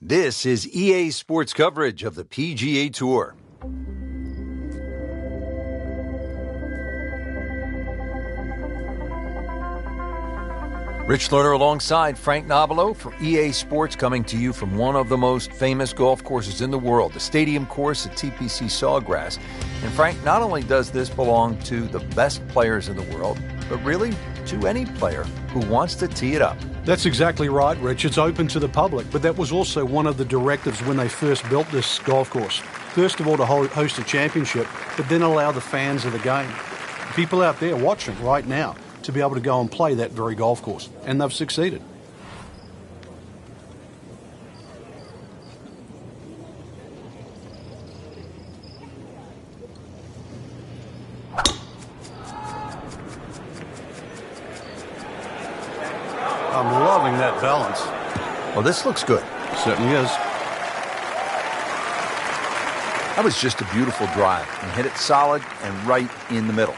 This is EA Sports coverage of the PGA Tour. Rich Lerner alongside Frank Nobilo for EA Sports, coming to you from one of the most famous golf courses in the world, the Stadium Course at TPC Sawgrass. And Frank, not only does this belong to the best players in the world, but really to any player who wants to tee it up. That's exactly right, Rich. It's open to the public, but that was also one of the directives when they first built this golf course. First of all, to host a championship, but then allow the fans of the game, people out there watching right now, to be able to go and play that very golf course. And they've succeeded. I'm loving that balance. Well, this looks good. Certainly is. That was just a beautiful drive. And hit it solid and right in the middle.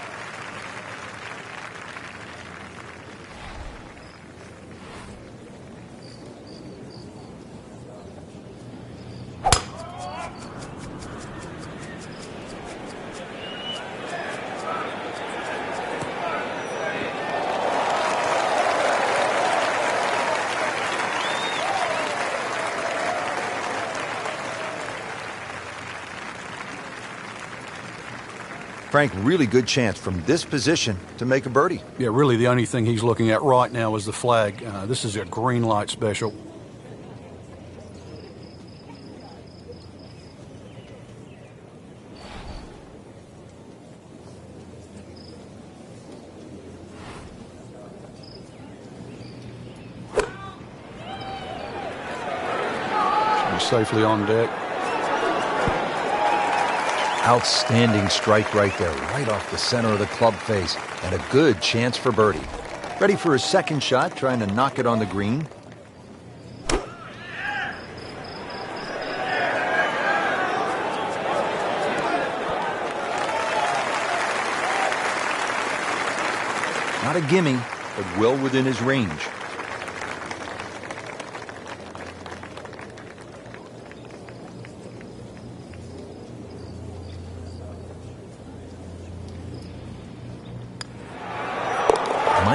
Frank, really good chance from this position to make a birdie. Yeah, really the only thing he's looking at right now is the flag. This is a green light special. Should be safely on deck. Outstanding strike right there, right off the center of the club face, and a good chance for birdie. Ready for his second shot, trying to knock it on the green. Not a gimme, but well within his range.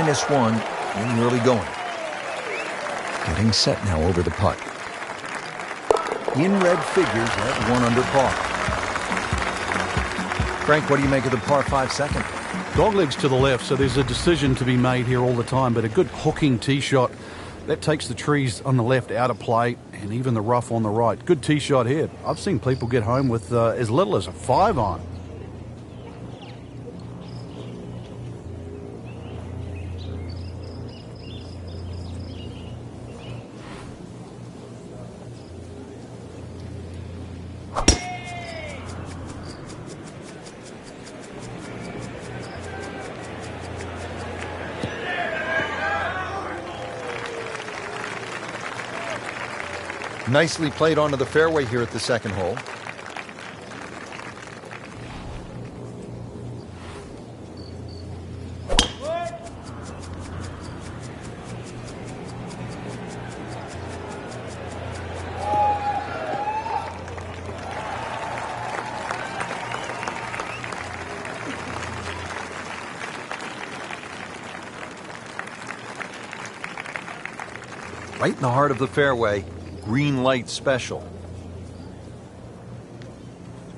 -1 in early going. Getting set now over the putt. In red figures at 1 under par. Frank, what do you make of the par 5 second? Doglegs to the left, so there's a decision to be made here all the time, but a good hooking tee shot. That takes the trees on the left out of play, and even the rough on the right. Good tee shot here. I've seen people get home with as little as a 5-iron. Nicely played onto the fairway here at the second hole. Right in the heart of the fairway. Green light special.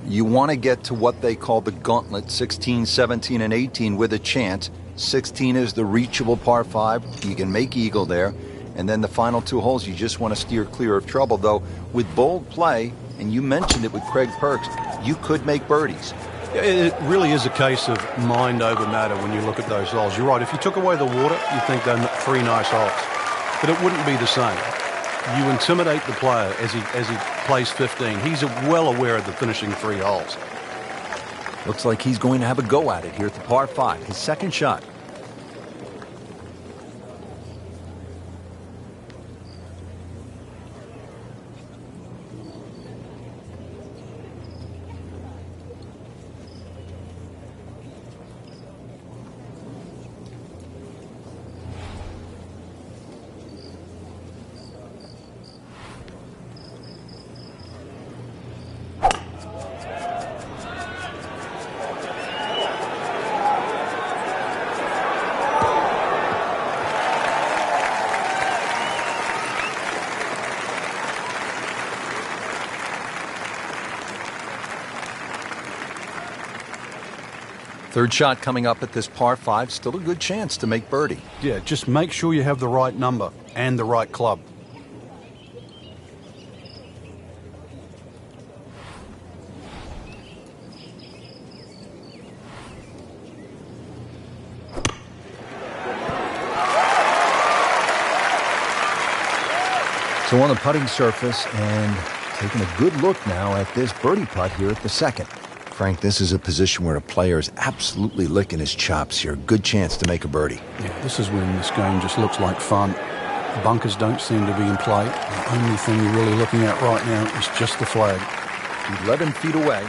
You want to get to what they call the gauntlet, 16, 17, and 18 with a chance. 16 is the reachable par 5. You can make eagle there. And then the final 2 holes, you just want to steer clear of trouble. Though, with bold play, and you mentioned it with Craig Perks, you could make birdies. It really is a case of mind over matter when you look at those holes. You're right. If you took away the water, you'd think they're 3 nice holes. But it wouldn't be the same. You intimidate the player as he plays 15. He's well aware of the finishing 3 holes. Looks like he's going to have a go at it here at the par 5, his second shot. Third shot coming up at this par 5. Still a good chance to make birdie. Yeah, just make sure you have the right number and the right club. So on the putting surface and taking a good look now at this birdie putt here at the second. Frank, this is a position where a player is absolutely licking his chops here. Good chance to make a birdie. Yeah, this is when this game just looks like fun. The bunkers don't seem to be in play. The only thing you're really looking at right now is just the flag. 11 feet away.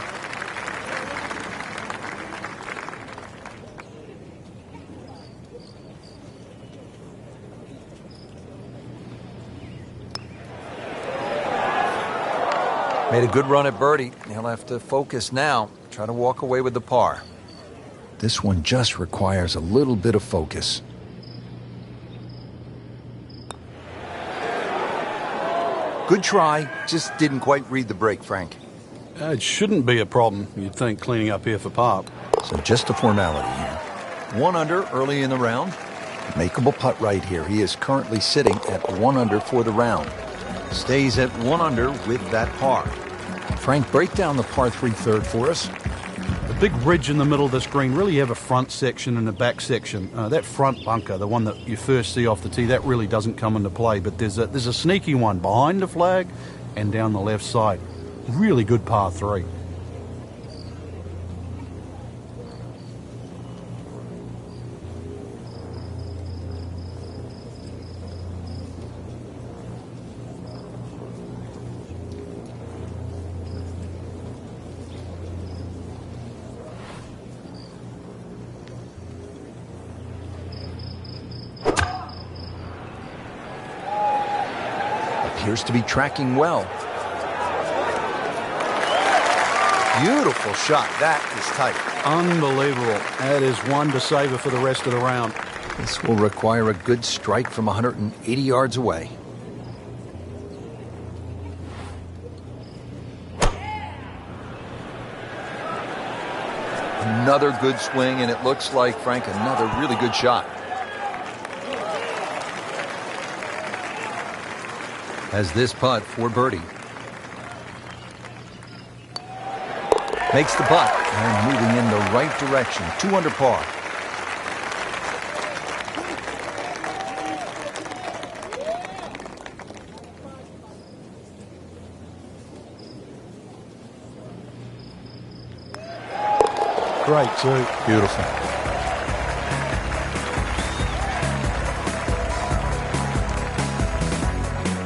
Made a good run at birdie. He'll have to focus now. Try to walk away with the par. This one just requires a little bit of focus. Good try. Just didn't quite read the break, Frank. It shouldn't be a problem, you'd think, cleaning up here for par. So just a formality here. 1 under early in the round. Makeable putt right here. He is currently sitting at 1 under for the round. Stays at 1 under with that par. Frank, break down the par 3 third for us. The big ridge in the middle of this green, really you have a front section and a back section. That front bunker, the one that you first see off the tee, that really doesn't come into play. But there's a sneaky one behind the flag and down the left side. Really good par 3. Appears to be tracking well. Beautiful shot. That is tight. Unbelievable. That is one to savor for the rest of the round. This will require a good strike from 180 yards away. Another good swing, and it looks like, Frank, another really good shot. Has this putt for birdie. Makes the putt and moving in the right direction. 2 under par. Great too. Beautiful.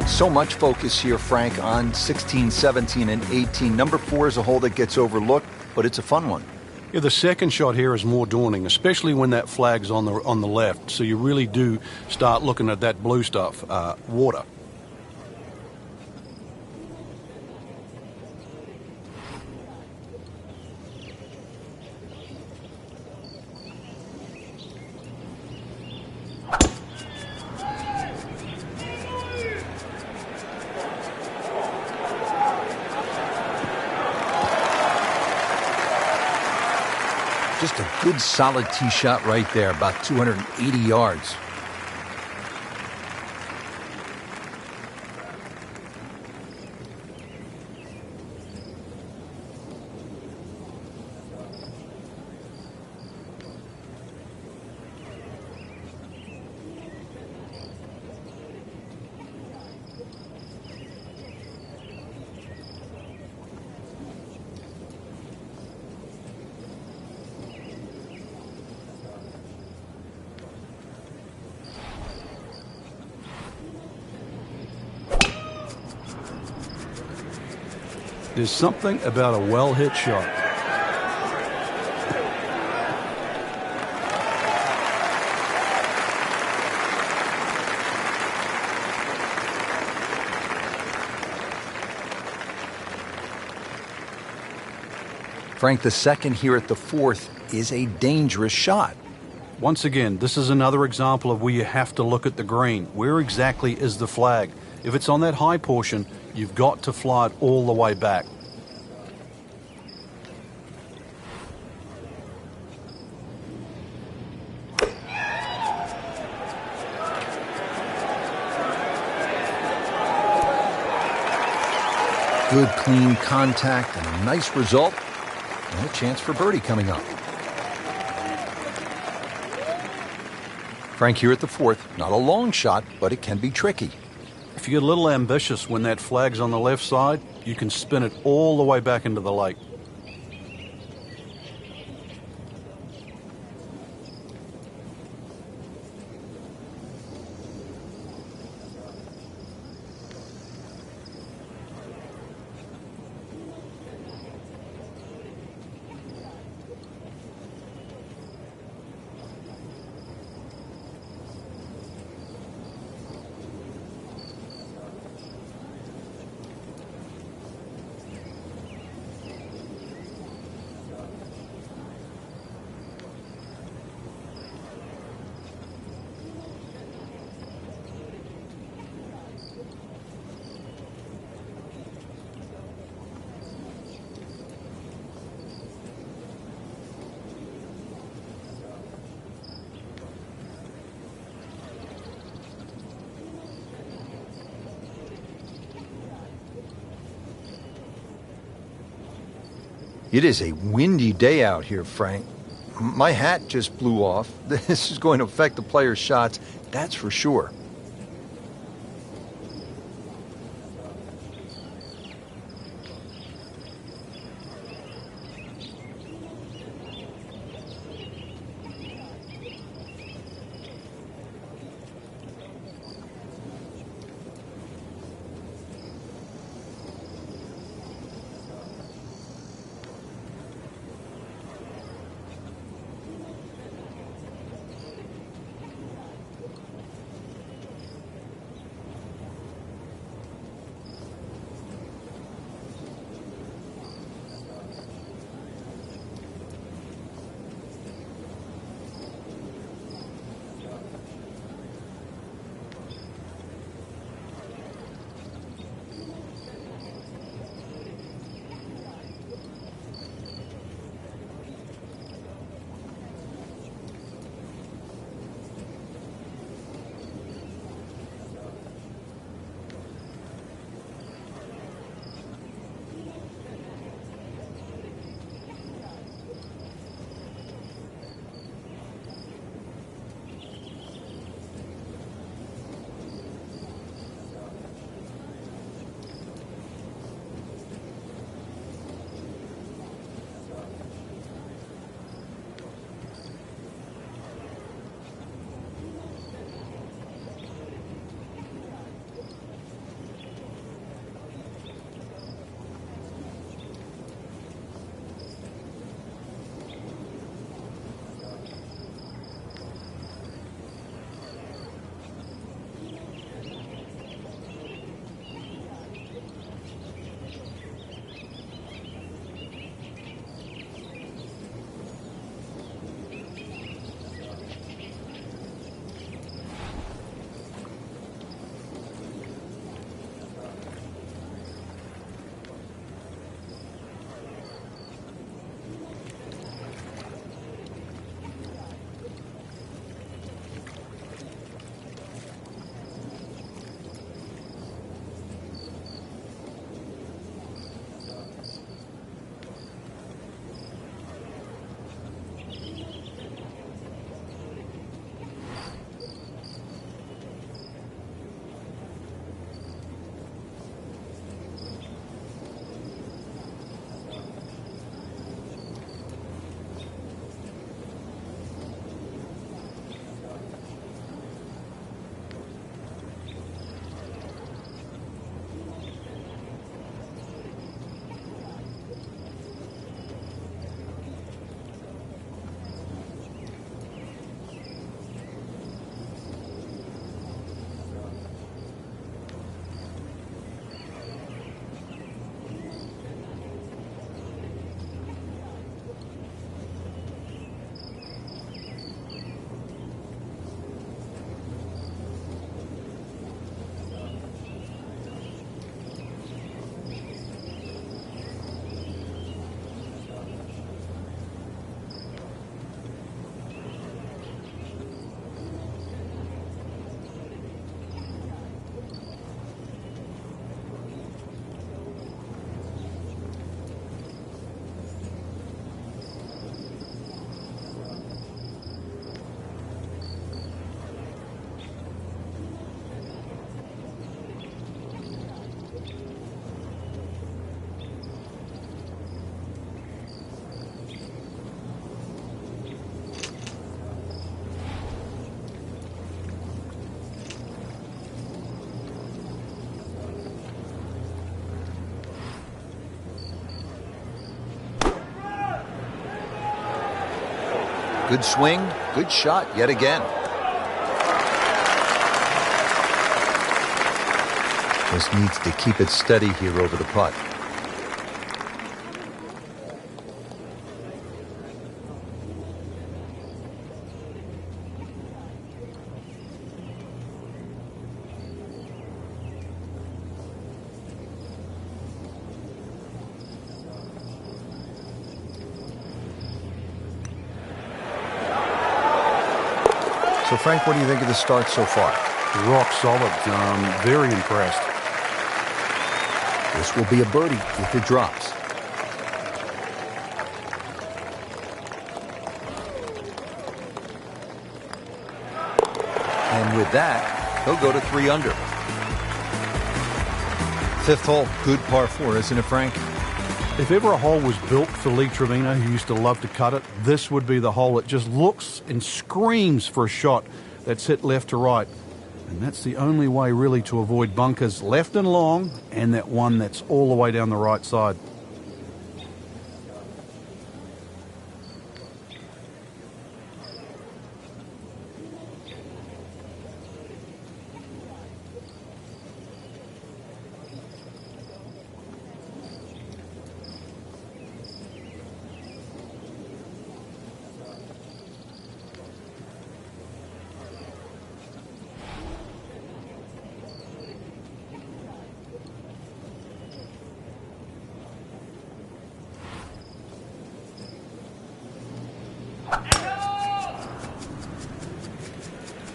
So much focus here, Frank, on 16, 17, and 18. Number 4 is a hole that gets overlooked, but it's a fun one. Yeah, the second shot here is more daunting, especially when that flag's on the left. So you really do start looking at that blue stuff, water. Just a good solid tee shot right there, about 280 yards. There's something about a well-hit shot. Frank, the second here at the 4th is a dangerous shot. Once again, this is another example of where you have to look at the green. Where exactly is the flag? If it's on that high portion, you've got to fly it all the way back. Good, clean contact and a nice result. And a chance for birdie coming up. Frank here at the fourth. Not a long shot, but it can be tricky. If you get a little ambitious when that flag's on the left side, you can spin it all the way back into the lake. It is a windy day out here, Frank. My hat just blew off. This is going to affect the players' shots, that's for sure. Good swing, good shot yet again. Just needs to keep it steady here over the putt. So, Frank, what do you think of the start so far? Rock solid. Very impressed. This will be a birdie if it drops. And with that, he'll go to 3 under. Fifth hole, good par 4, isn't it, Frank? If ever a hole was built for Lee Trevino, who used to love to cut it, this would be the hole. It just looks and screams for a shot that's hit left to right. And that's the only way really to avoid bunkers left and long, and that one that's all the way down the right side.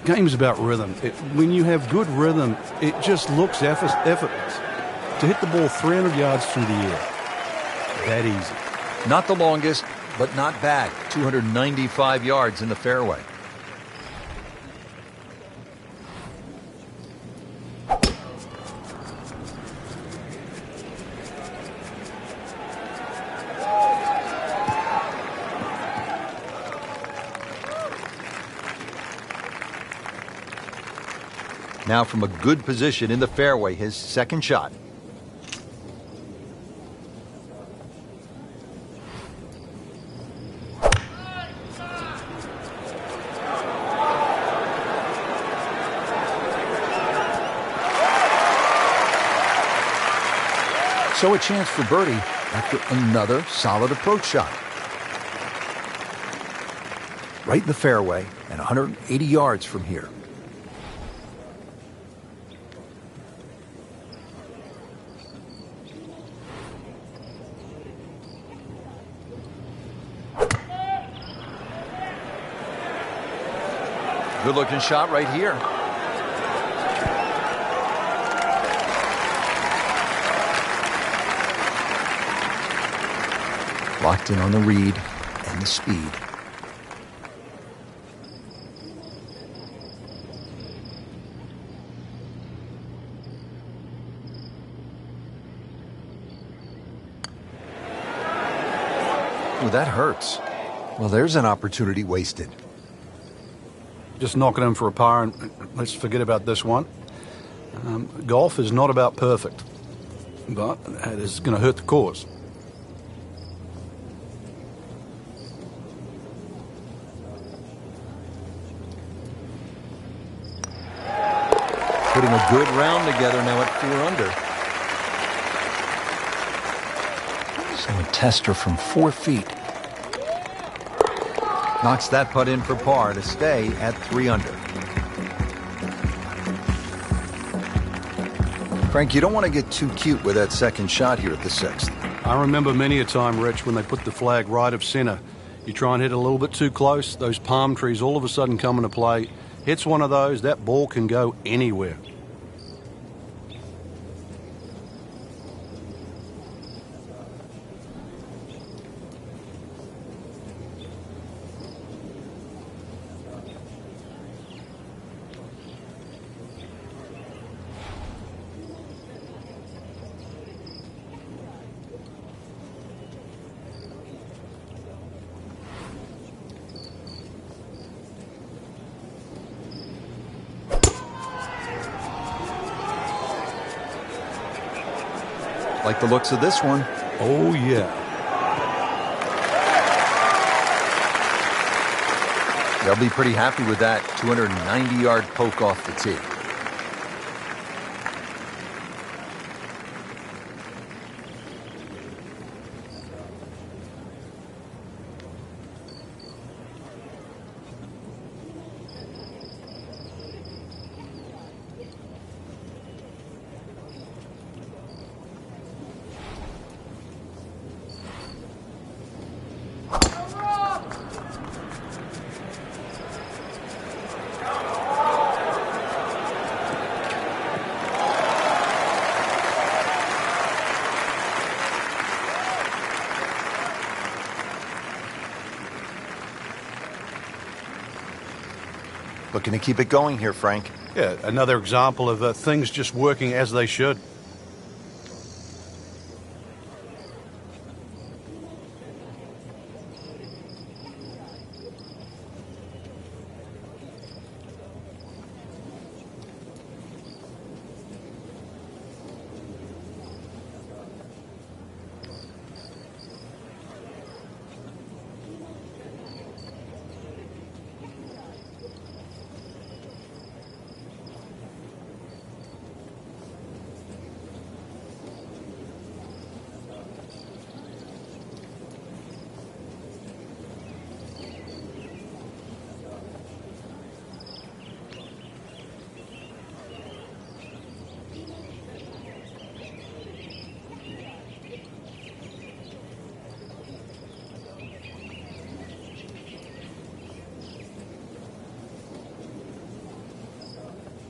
Game's about rhythm. When you have good rhythm, it just looks effortless. To hit the ball 300 yards through the air, that easy. Not the longest, but not bad. 295 yards in the fairway. Now from a good position in the fairway, his second shot. So a chance for birdie after another solid approach shot. Right in the fairway and 180 yards from here. Good-looking shot right here. Locked in on the read and the speed. Oh, that hurts. Well, there's an opportunity wasted. Just knocking him for a par, and let's forget about this one. Golf is not about perfect, but it is going to hurt the cause. Putting a good round together now at 4 under. So a tester from 4 feet. Knocks that putt in for par to stay at 3 under. Frank, you don't want to get too cute with that second shot here at the 6th. I remember many a time, Rich, when they put the flag right of center. You try and hit a little bit too close, those palm trees all of a sudden come into play. Hits one of those, that ball can go anywhere. Like the looks of this one. Oh, yeah. They'll be pretty happy with that 290-yard poke off the tee. Looking to keep it going here, Frank. Yeah, another example of things just working as they should.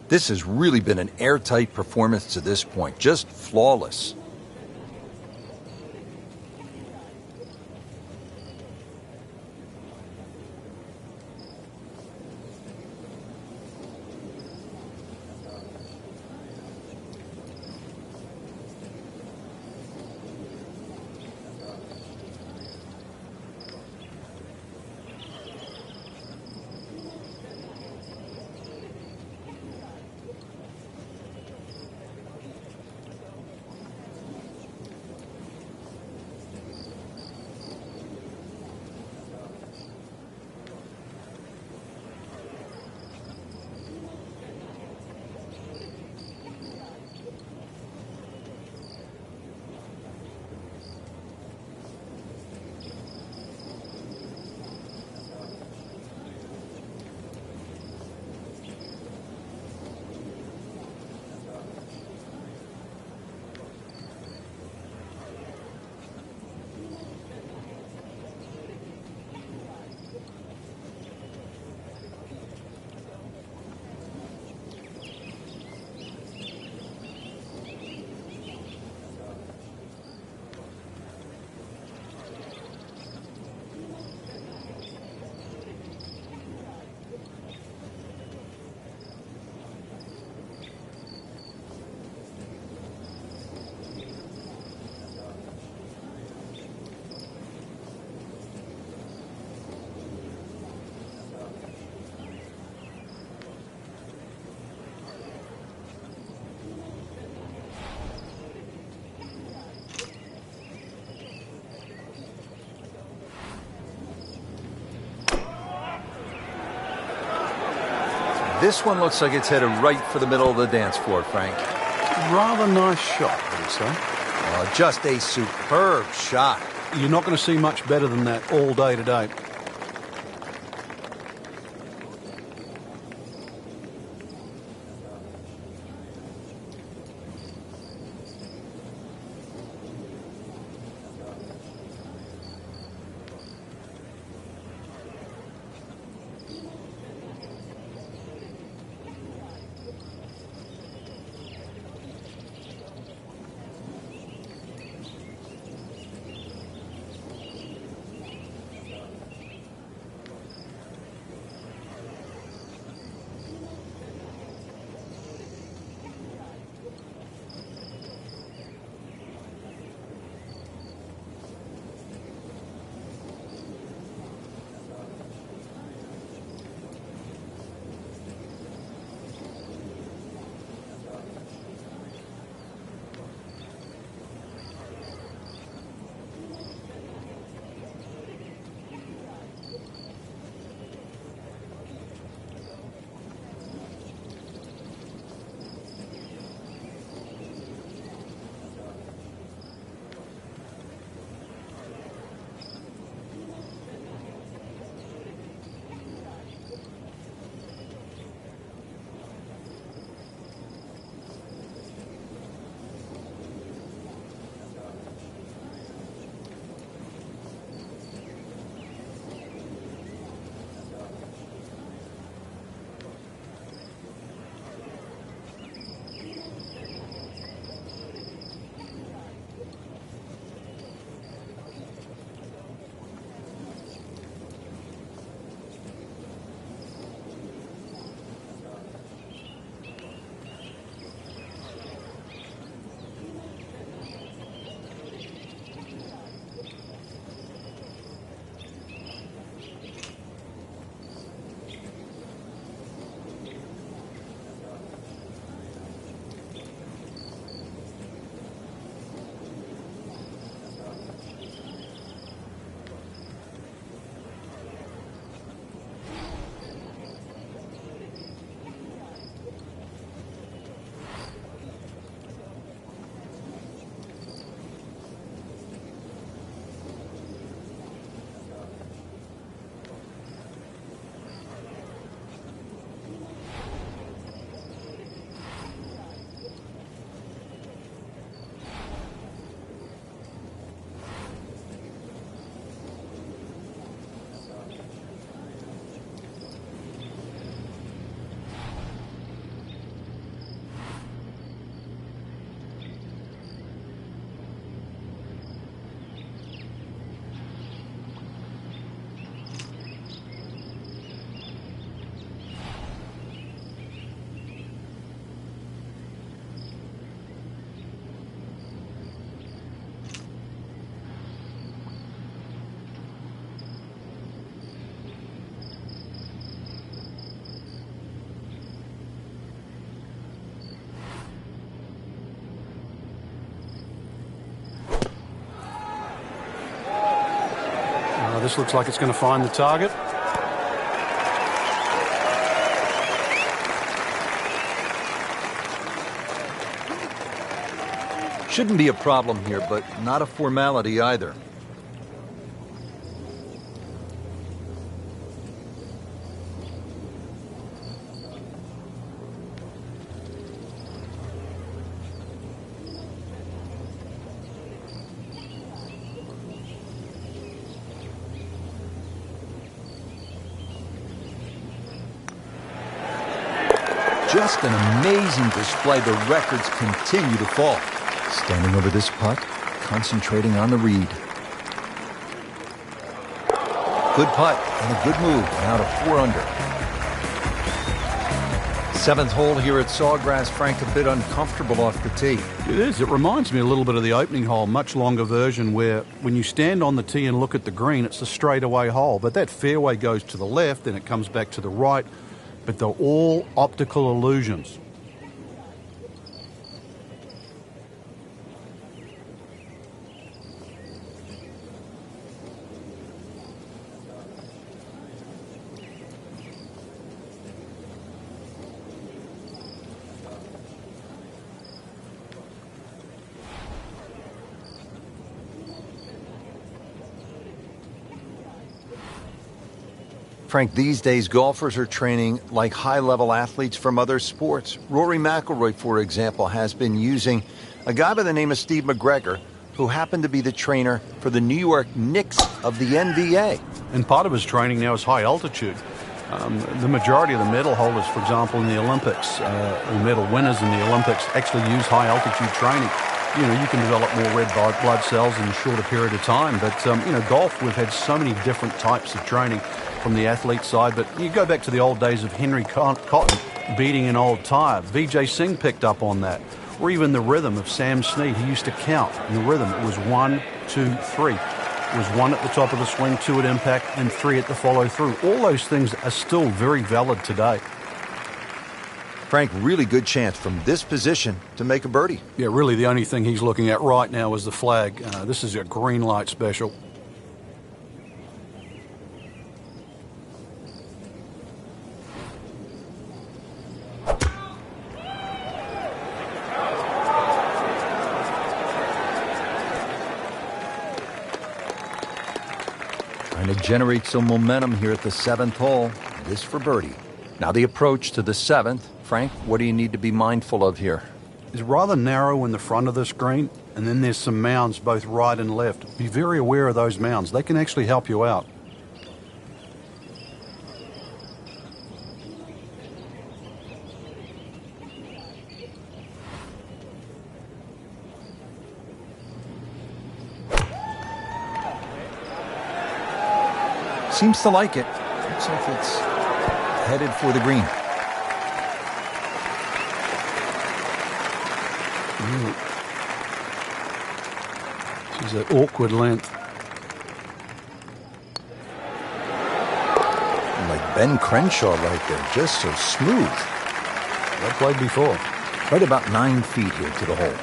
This has really been an airtight performance to this point, just flawless. This one looks like it's headed right for the middle of the dance floor, Frank. Rather nice shot, I would say. Just a superb shot. You're not going to see much better than that all day today. this looks like it's going to find the target. Shouldn't be a problem here, but not a formality either. Just an amazing display. The records continue to fall. Standing over this putt, concentrating on the read. Good putt and a good move. Now to 4 under. 7th hole here at Sawgrass. Frank, a bit uncomfortable off the tee. It is. It reminds me a little bit of the opening hole, much longer version, where when you stand on the tee and look at the green, it's a straightaway hole. But that fairway goes to the left and it comes back to the right. But they're all optical illusions. Frank, these days golfers are training like high-level athletes from other sports. Rory Mcleroy, for example, has been using a guy by the name of Steve McGregor, who happened to be the trainer for the New York Knicks of the NBA. And part of his training now is high altitude. The majority of the medal holders, for example, in the Olympics, or medal winners in the Olympics, actually use high altitude training. You know, you can develop more red blood cells in a shorter period of time. But, you know, golf, we've had so many different types of training from the athlete side. But you go back to the old days of Henry Cotton beating an old tire. Vijay Singh picked up on that. Or even the rhythm of Sam Snead. He used to count in the rhythm. It was 1, 2, 3. It was 1 at the top of the swing, 2 at impact, and 3 at the follow-through. All those things are still very valid today. Frank, really good chance from this position to make a birdie. Yeah, really the only thing he's looking at right now is the flag. This is a green light special. Trying to generate some momentum here at the 7th hole. This for birdie. Now the approach to the 7th. Frank, what do you need to be mindful of here? It's rather narrow in the front of the screen, and then there's some mounds both right and left. Be very aware of those mounds. They can actually help you out. Seems to like it. Looks like it's headed for the green. This is an awkward length. Like Ben Crenshaw right there, just so smooth. Well played before. Right about 9 feet here to the hole.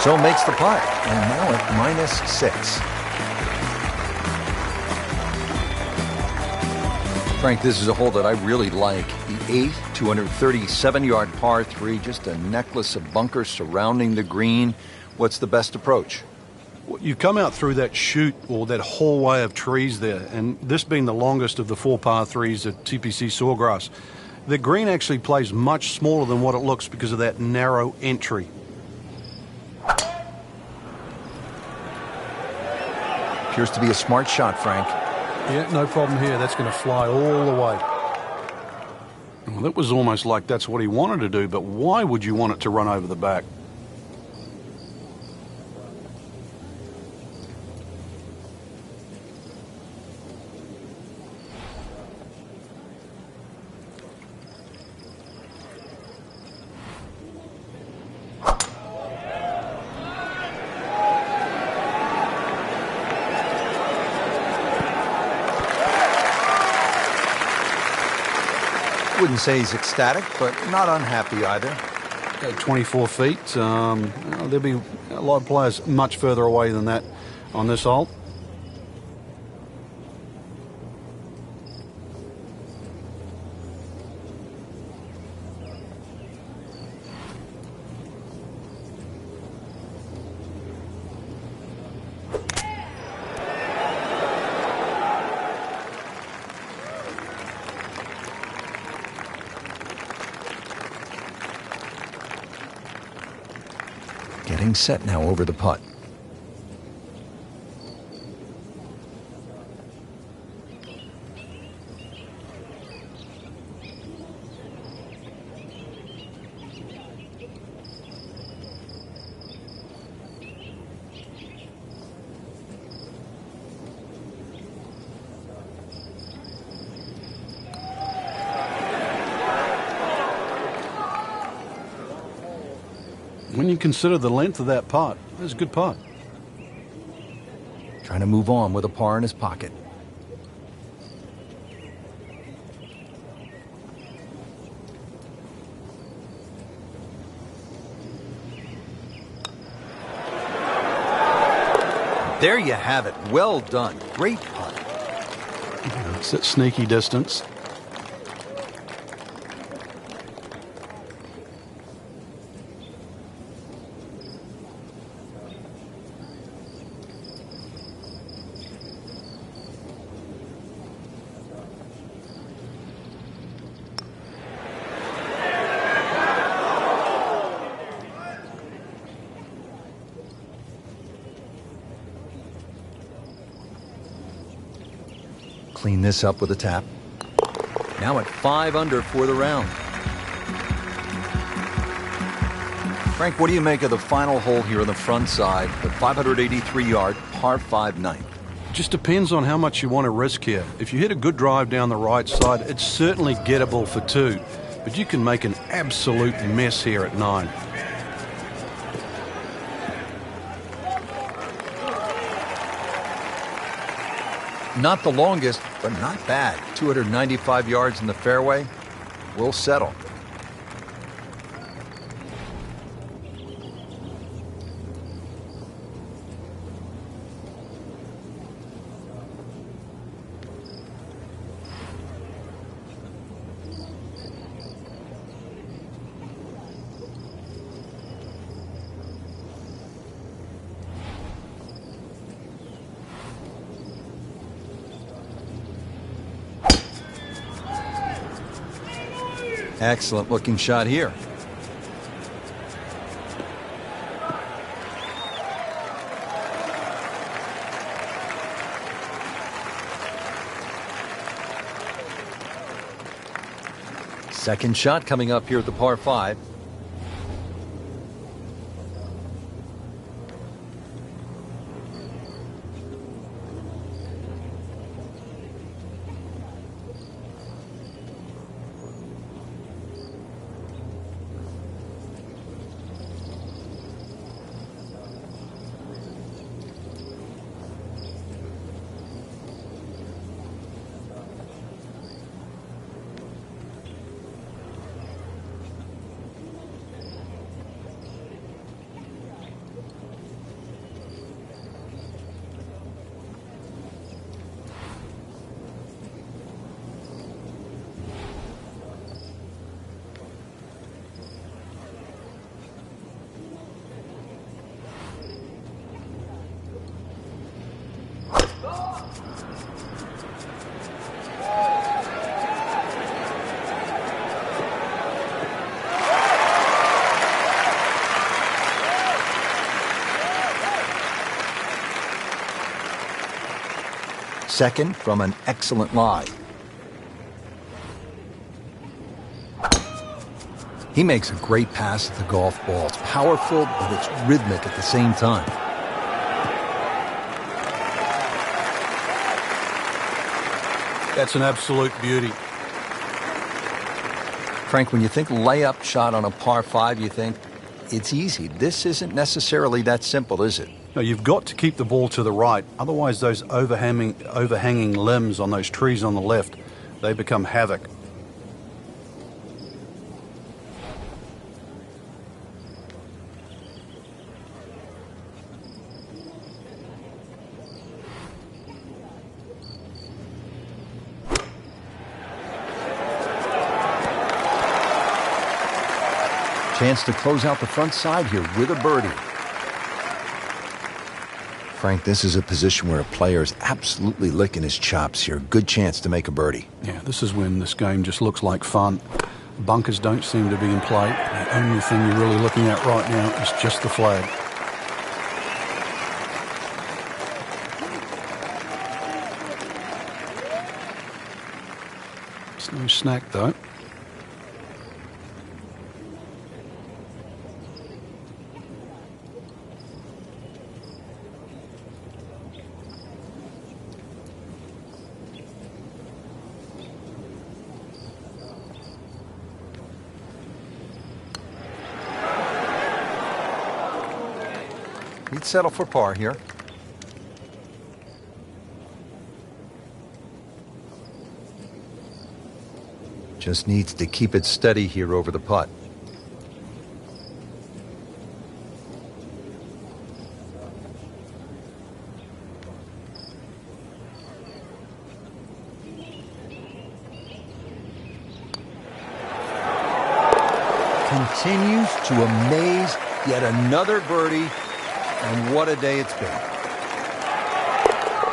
So makes the putt, and now at -6. Frank, this is a hole that I really like. The 8th, 237-yard par 3, just a necklace of bunkers surrounding the green. What's the best approach? Well, you come out through that chute or that hallway of trees there, and this being the longest of the 4 par 3s at TPC Sawgrass, the green actually plays much smaller than what it looks because of that narrow entry. Appears to be a smart shot, Frank. Yeah, no problem here. That's going to fly all the way. Well, that was almost like that's what he wanted to do, but why would you want it to run over the back? Wouldn't say he's ecstatic, but not unhappy either. 24 feet. There'll be a lot of players much further away than that on this hole. Getting set now over the putt. When you consider the length of that putt, that's a good putt. Trying to move on with a par in his pocket. There you have it. Well done. Great putt. It's at sneaky distance. Clean this up with a tap. Now at 5 under for the round. Frank, what do you make of the final hole here on the front side, the 583-yard par 5 ninth? Just depends on how much you want to risk here. If you hit a good drive down the right side, it's certainly gettable for 2, but you can make an absolute mess here at 9. Not the longest, but not bad. 295 yards in the fairway. We'll settle. Excellent looking shot here. Second shot coming up here at the par 5. Second from an excellent lie. He makes a great pass at the golf ball. It's powerful, but it's rhythmic at the same time. That's an absolute beauty. Frank, when you think layup shot on a par 5, you think it's easy. This isn't necessarily that simple, is it? No, you've got to keep the ball to the right. Otherwise, those overhanging limbs on those trees on the left, they become havoc. Chance to close out the front side here with a birdie. Frank, this is a position where a player is absolutely licking his chops here. Good chance to make a birdie. Yeah, this is when this game just looks like fun. Bunkers don't seem to be in play. The only thing you're really looking at right now is just the flag. It's no snack, though. He'd settle for par here. Just needs to keep it steady here over the putt. Continues to amaze. Yet another birdie. And what a day it's been.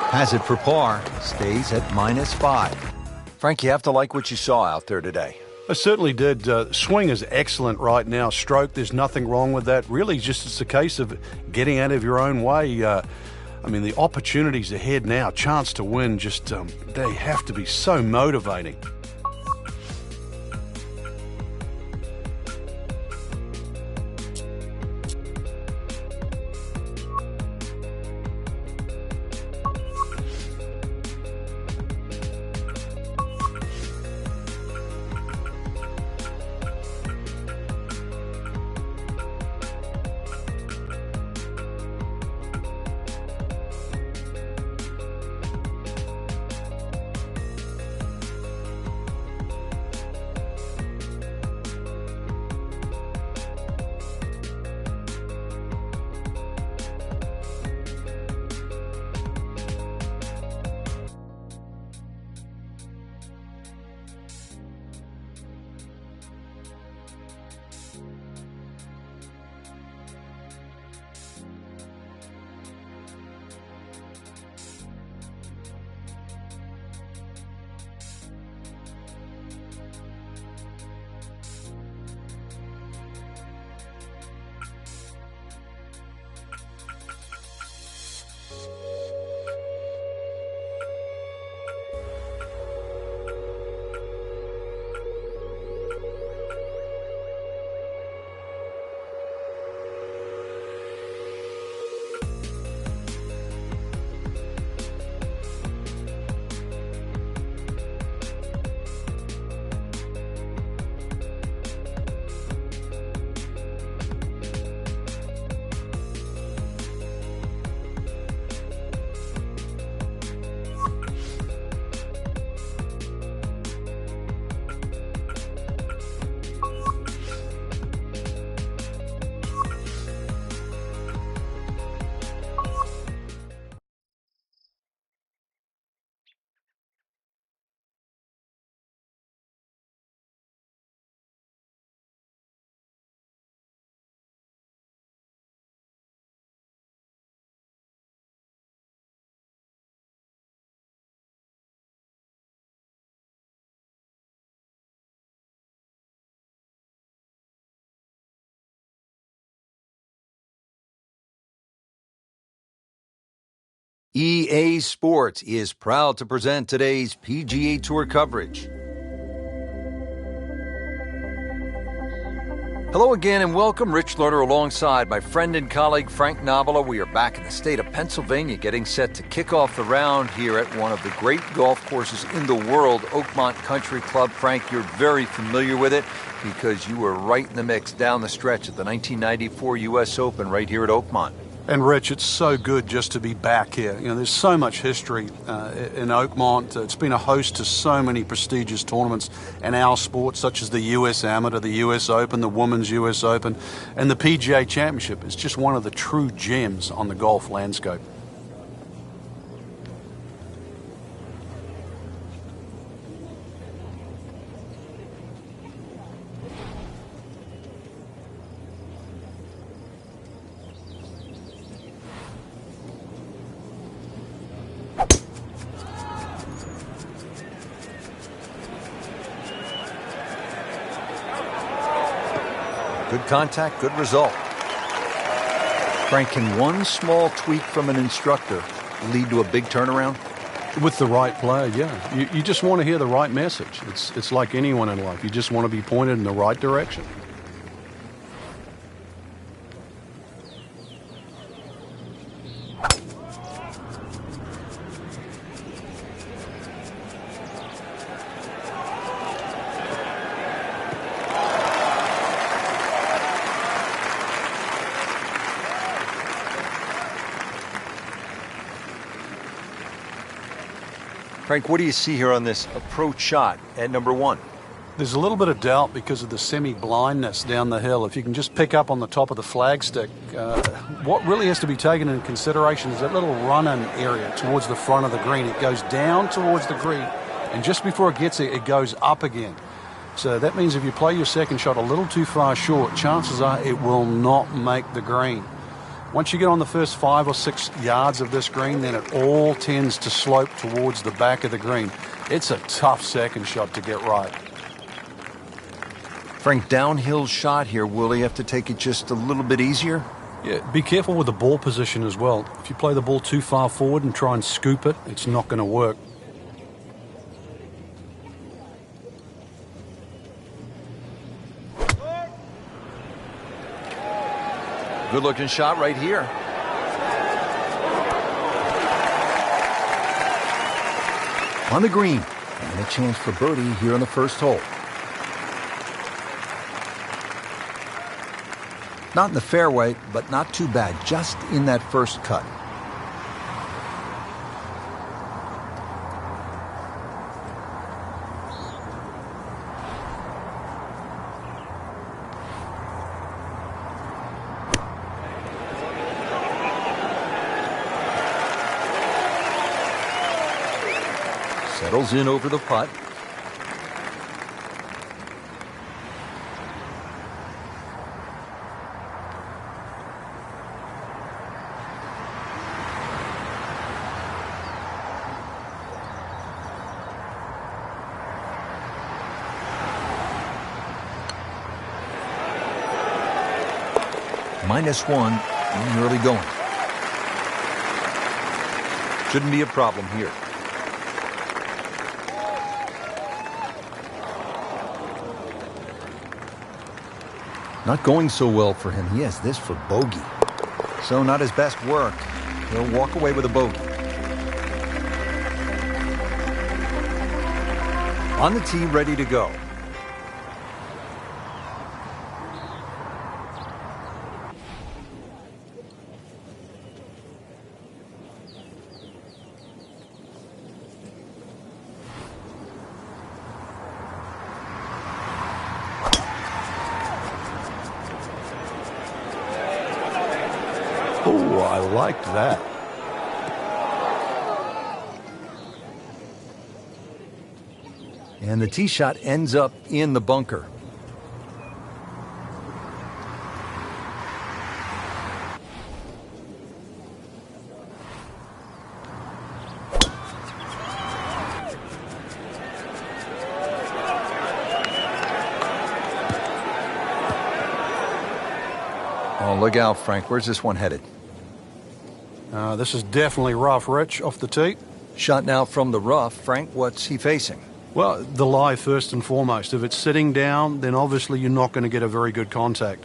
Has it for par. Stays at -5. Frank, you have to like what you saw out there today. I certainly did. Swing is excellent right now. Stroke, there's nothing wrong with that. Really, just it's a case of getting out of your own way. I mean, the opportunities ahead now, chance to win, just they have to be so motivating. EA Sports is proud to present today's PGA Tour coverage. Hello again and welcome. Rich Lerner alongside my friend and colleague Frank Nobilo. We are back in the state of Pennsylvania getting set to kick off the round here at one of the great golf courses in the world, Oakmont Country Club. Frank, you're very familiar with it because you were right in the mix down the stretch at the 1994 U.S. Open right here at Oakmont. And Rich, it's so good just to be back here. You know, there's so much history in Oakmont. It's been a host to so many prestigious tournaments in our sport, such as the U.S. Amateur, the U.S. Open, the Women's U.S. Open, and the PGA Championship. It's just one of the true gems on the golf landscape. Good contact, good result. Frank, can one small tweak from an instructor lead to a big turnaround? With the right player, yeah. You just want to hear the right message. It's like anyone in life. You just want to be pointed in the right direction. Frank, what do you see here on this approach shot at number 1? There's a little bit of doubt because of the semi-blindness down the hill. If you can just pick up on the top of the flagstick, what really has to be taken into consideration is that little run-in area towards the front of the green. It goes down towards the green, and just before it gets there, it goes up again. So that means if you play your second shot a little too far short, chances are it will not make the green. Once you get on the first 5 or 6 yards of this green, then it all tends to slope towards the back of the green. It's a tough second shot to get right. Frank, downhill shot here. Will he have to take it just a little bit easier? Yeah, be careful with the ball position as well. If you play the ball too far forward and try and scoop it, it's not going to work. Good-looking shot right here. On the green, and a chance for birdie here on the first hole. Not in the fairway, but not too bad, just in that first cut. Settles in over the putt. -1 in the early going. Shouldn't be a problem here. Not going so well for him. He has this for bogey. So not his best work. He'll walk away with a bogey. On the tee, ready to go. Oh, I liked that. And the tee shot ends up in the bunker. Oh, look out, Frank. Where's this one headed? This is definitely rough, Rich, off the tee. Shot now from the rough. Frank, what's he facing? Well, the lie first and foremost. If it's sitting down, then obviously you're not going to get a very good contact.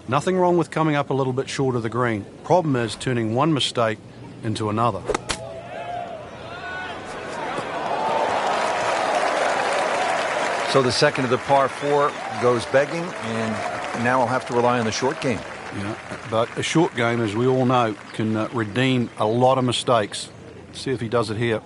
Nothing wrong with coming up a little bit short of the green. Problem is turning one mistake into another. So the second of the par 4 goes begging, and now I'll have to rely on the short game. Yeah, but a short game, as we all know, can redeem a lot of mistakes. See if he does it here.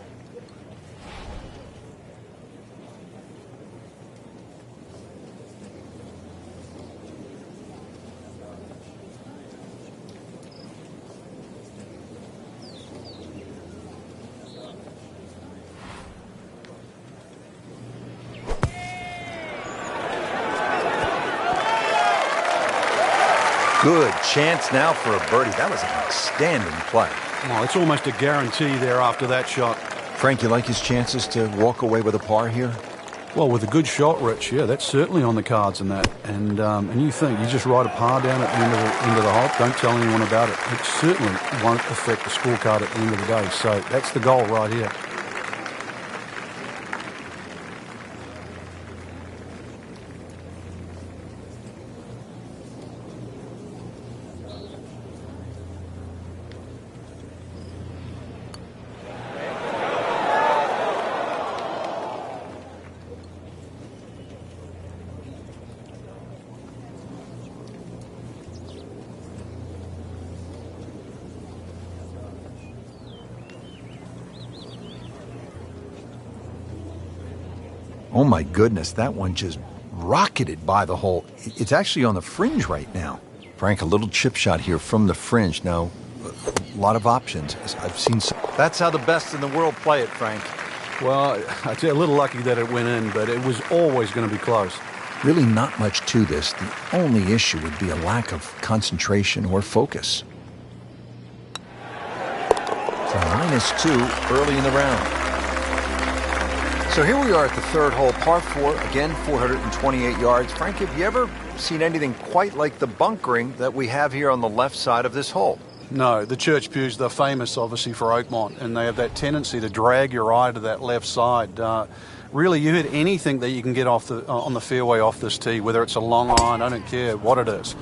Good chance now for a birdie. That was an outstanding play. Well, it's almost a guarantee there after that shot. Frank, you like his chances to walk away with a par here? Well, with a good shot, Rich, yeah, that's certainly on the cards in that. And you think, you just write a par down at the end of the hole, don't tell anyone about it. It certainly won't affect the scorecard at the end of the day. So that's the goal right here. Oh my goodness, that one just rocketed by the hole. It's actually on the fringe right now. Frank, a little chip shot here from the fringe. Now, a lot of options. I've seen some. That's how the best in the world play it, Frank. Well, I'd say a little lucky that it went in, but it was always going to be close. Really not much to this. The only issue would be a lack of concentration or focus. So -2 early in the round. So here we are at the third hole, par 4, again 428 yards. Frank, have you ever seen anything quite like the bunkering that we have here on the left side of this hole? No, the church pews, they're famous obviously for Oakmont, and they have that tendency to drag your eye to that left side. Really, you hit anything that you can get off on the fairway off this tee, whether it's a long iron, I don't care what it is.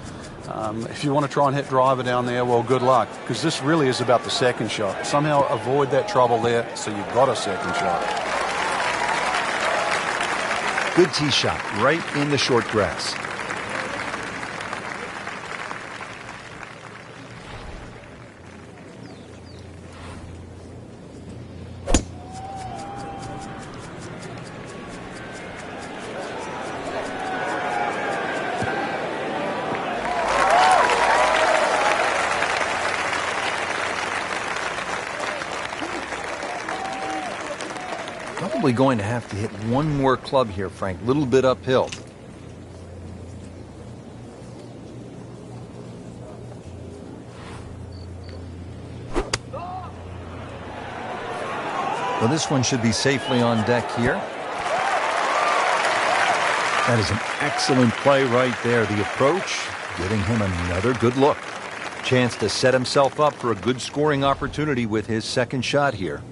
If you want to try and hit driver down there, well, good luck, because this really is about the second shot. Somehow avoid that trouble there so you've got a second shot. Good tee shot, right in the short grass. Probably going to have to hit one more club here, Frank. A little bit uphill. Well, this one should be safely on deck here. That is an excellent play right there. The approach, giving him another good look. Chance to set himself up for a good scoring opportunity with his second shot here.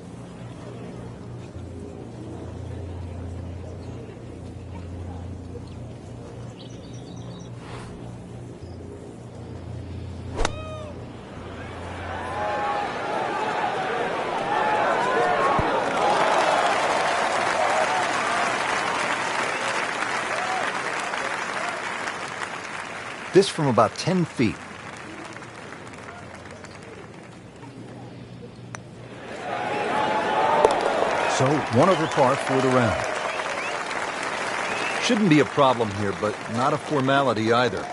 This from about 10 feet. So 1 over par for the round. Shouldn't be a problem here, but not a formality either.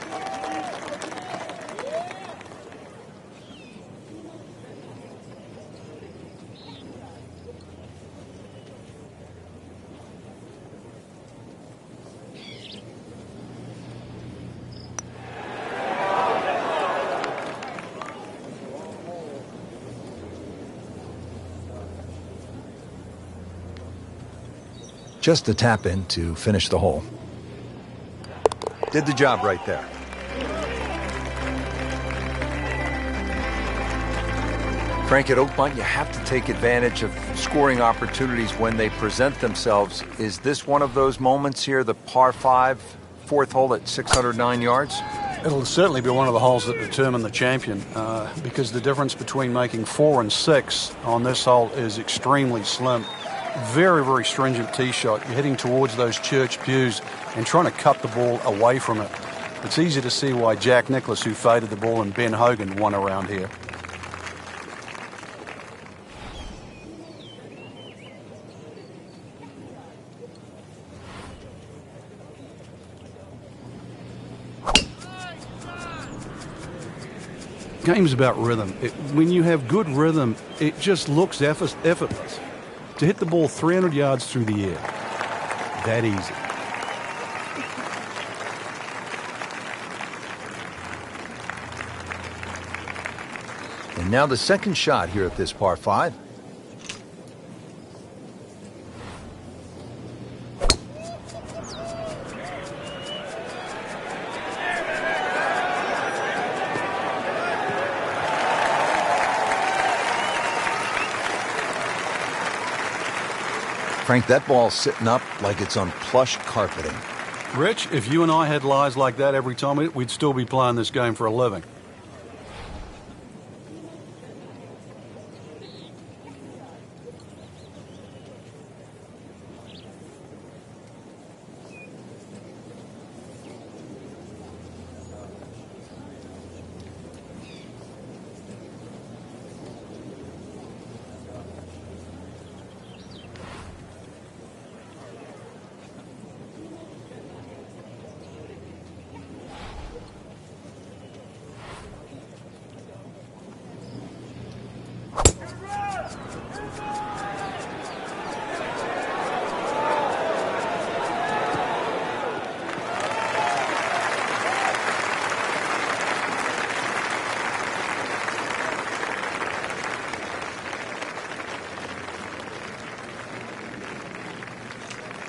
Just a tap in to finish the hole. Did the job right there. Frank, at Oakmont, you have to take advantage of scoring opportunities when they present themselves. Is this one of those moments here, the par 5, fourth hole at 609 yards? It'll certainly be one of the holes that determine the champion, because the difference between making 4 and 6 on this hole is extremely slim. Very, very stringent tee shot. You're heading towards those church pews and trying to cut the ball away from it. It's easy to see why Jack Nicklaus, who faded the ball, and Ben Hogan won around here. Game's about rhythm. When you have good rhythm, it just looks effortless. To hit the ball 300 yards through the air, that easy. And now the second shot here at this par 5. Frank, that ball's sitting up like it's on plush carpeting. Rich, if you and I had lies like that every time, we'd still be playing this game for a living.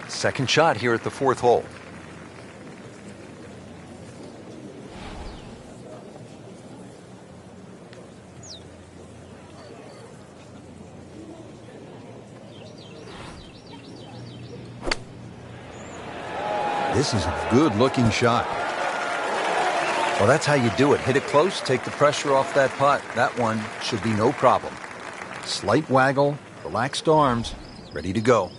Second shot here at the fourth hole. This is a good-looking shot. Well, that's how you do it. Hit it close, take the pressure off that putt. That one should be no problem. Slight waggle, relaxed arms, ready to go.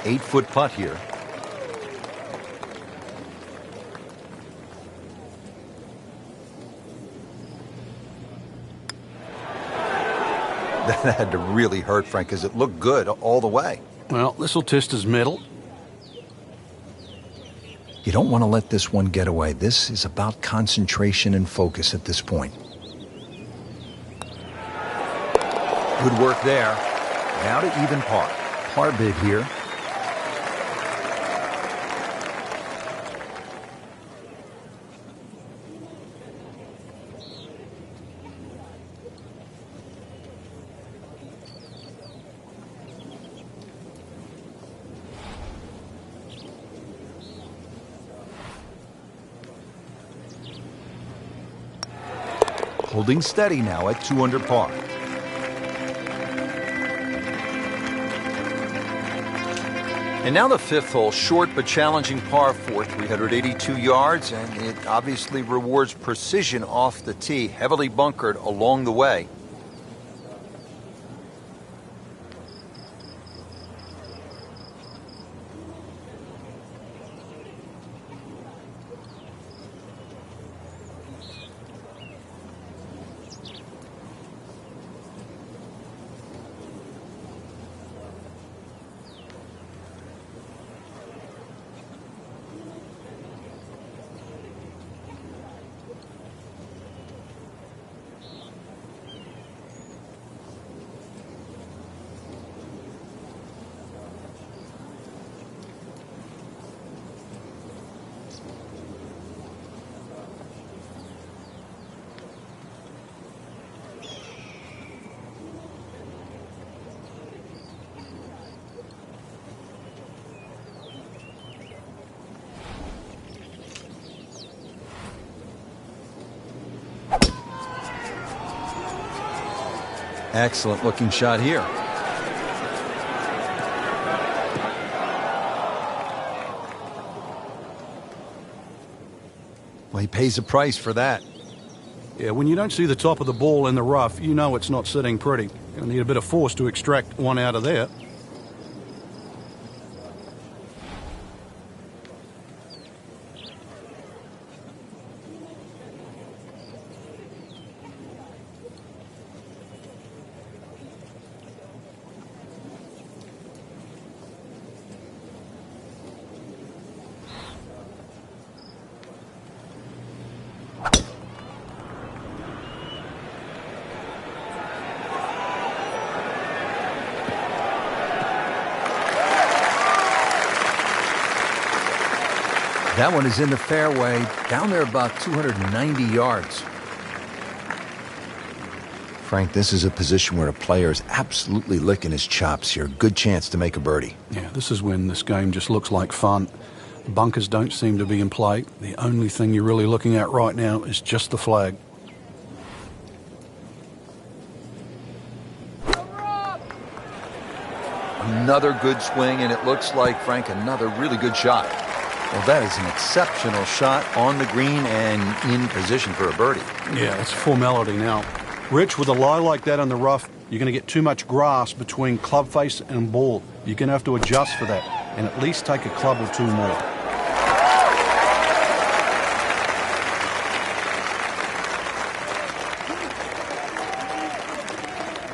Eight-foot putt here. That had to really hurt, Frank, because it looked good all the way. Well, this will test his mettle. You don't want to let this one get away. This is about concentration and focus at this point. Good work there. Now to even par. Par bid here. Holding steady now at 2 under par. And now the fifth hole, short but challenging par 4, 382 yards, and it obviously rewards precision off the tee, heavily bunkered along the way. Excellent looking shot here. Well, he pays a price for that. Yeah, when you don't see the top of the ball in the rough, you know it's not sitting pretty. You'll need a bit of force to extract one out of there. That one is in the fairway, down there about 290 yards. Frank, this is a position where a player is absolutely licking his chops here. Good chance to make a birdie. Yeah, this is when this game just looks like fun. Bunkers don't seem to be in play. The only thing you're really looking at right now is just the flag. Another good swing, and it looks like, Frank, another really good shot. Well, that is an exceptional shot on the green and in position for a birdie. Yeah, it's a formality now. Rich, with a lie like that on the rough, you're going to get too much grass between club face and ball. You're going to have to adjust for that and at least take a club or two more.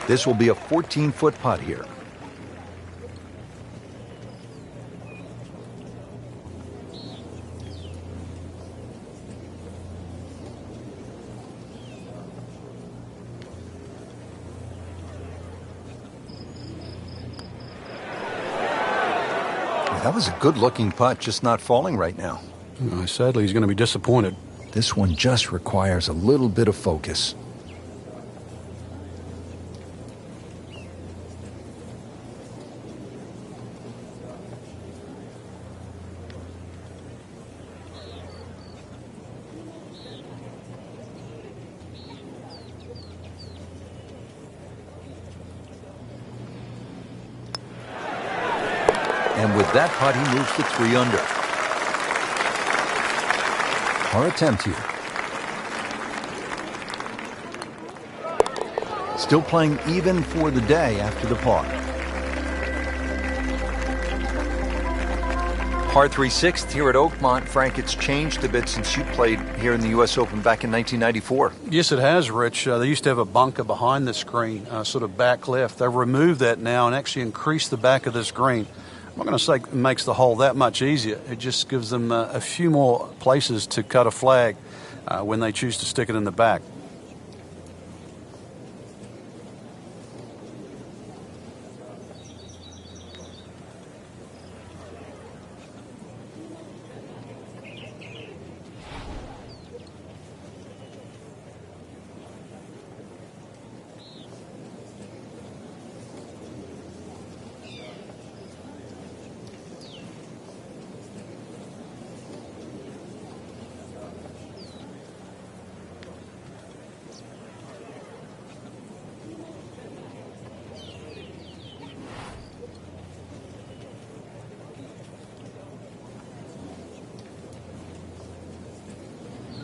This will be a 14-foot putt here. That was a good-looking putt, just not falling right now. Sadly, he's going to be disappointed. This one just requires a little bit of focus. And with that putt, he moves to 3 under. Our attempt here. Still playing even for the day after the par. Par 3 sixth here at Oakmont. Frank, it's changed a bit since you played here in the U.S. Open back in 1994. Yes, it has, Rich. They used to have a bunker behind the screen, sort of back left. They've removed that now and actually increased the back of this green. I'm not going to say it makes the hole that much easier. It just gives them a few more places to cut a flag when they choose to stick it in the back.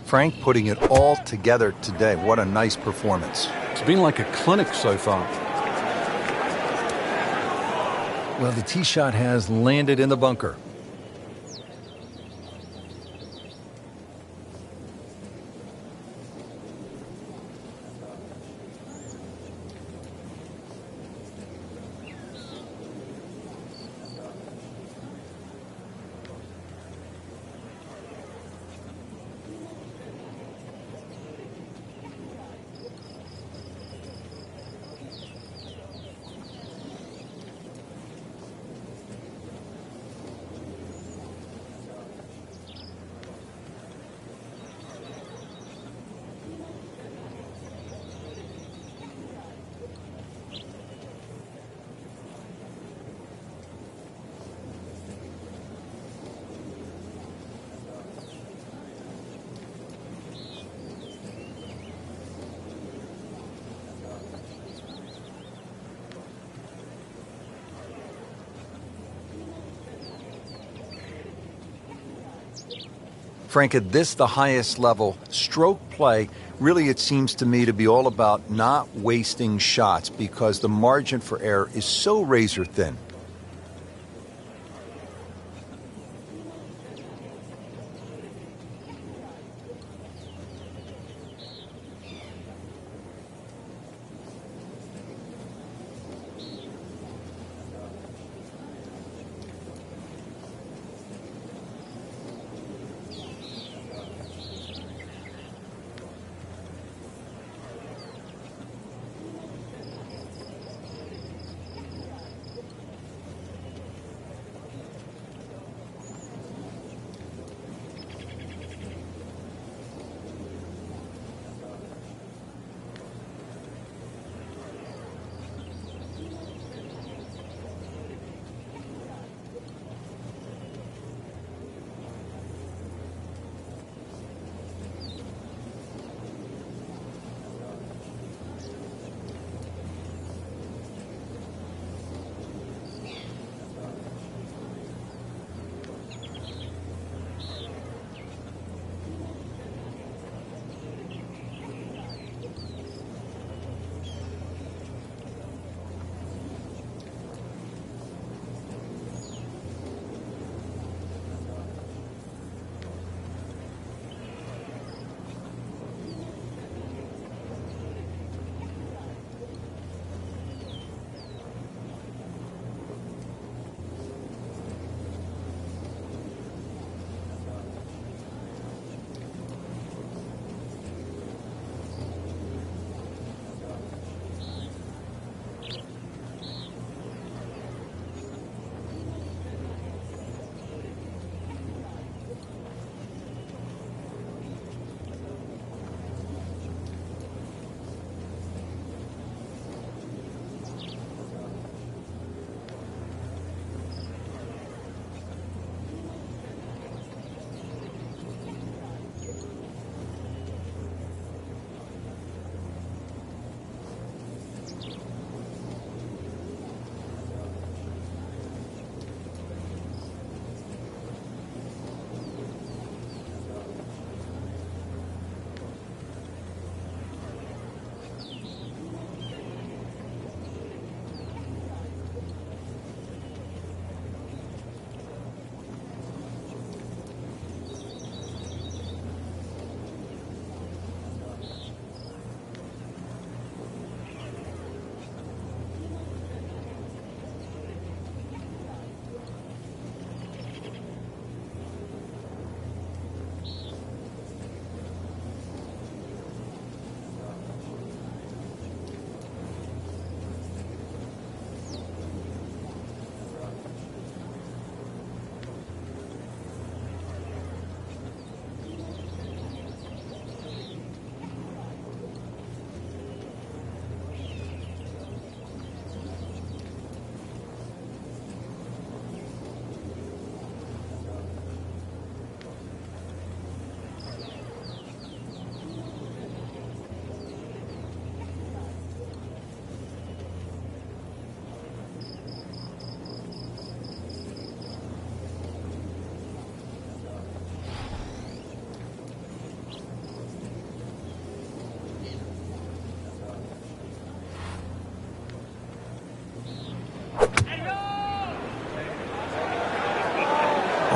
Frank putting it all together today. What a nice performance. It's been like a clinic so far. Well, the tee shot has landed in the bunker. Frank, at this, the highest level, stroke play, really it seems to me to be all about not wasting shots because the margin for error is so razor thin.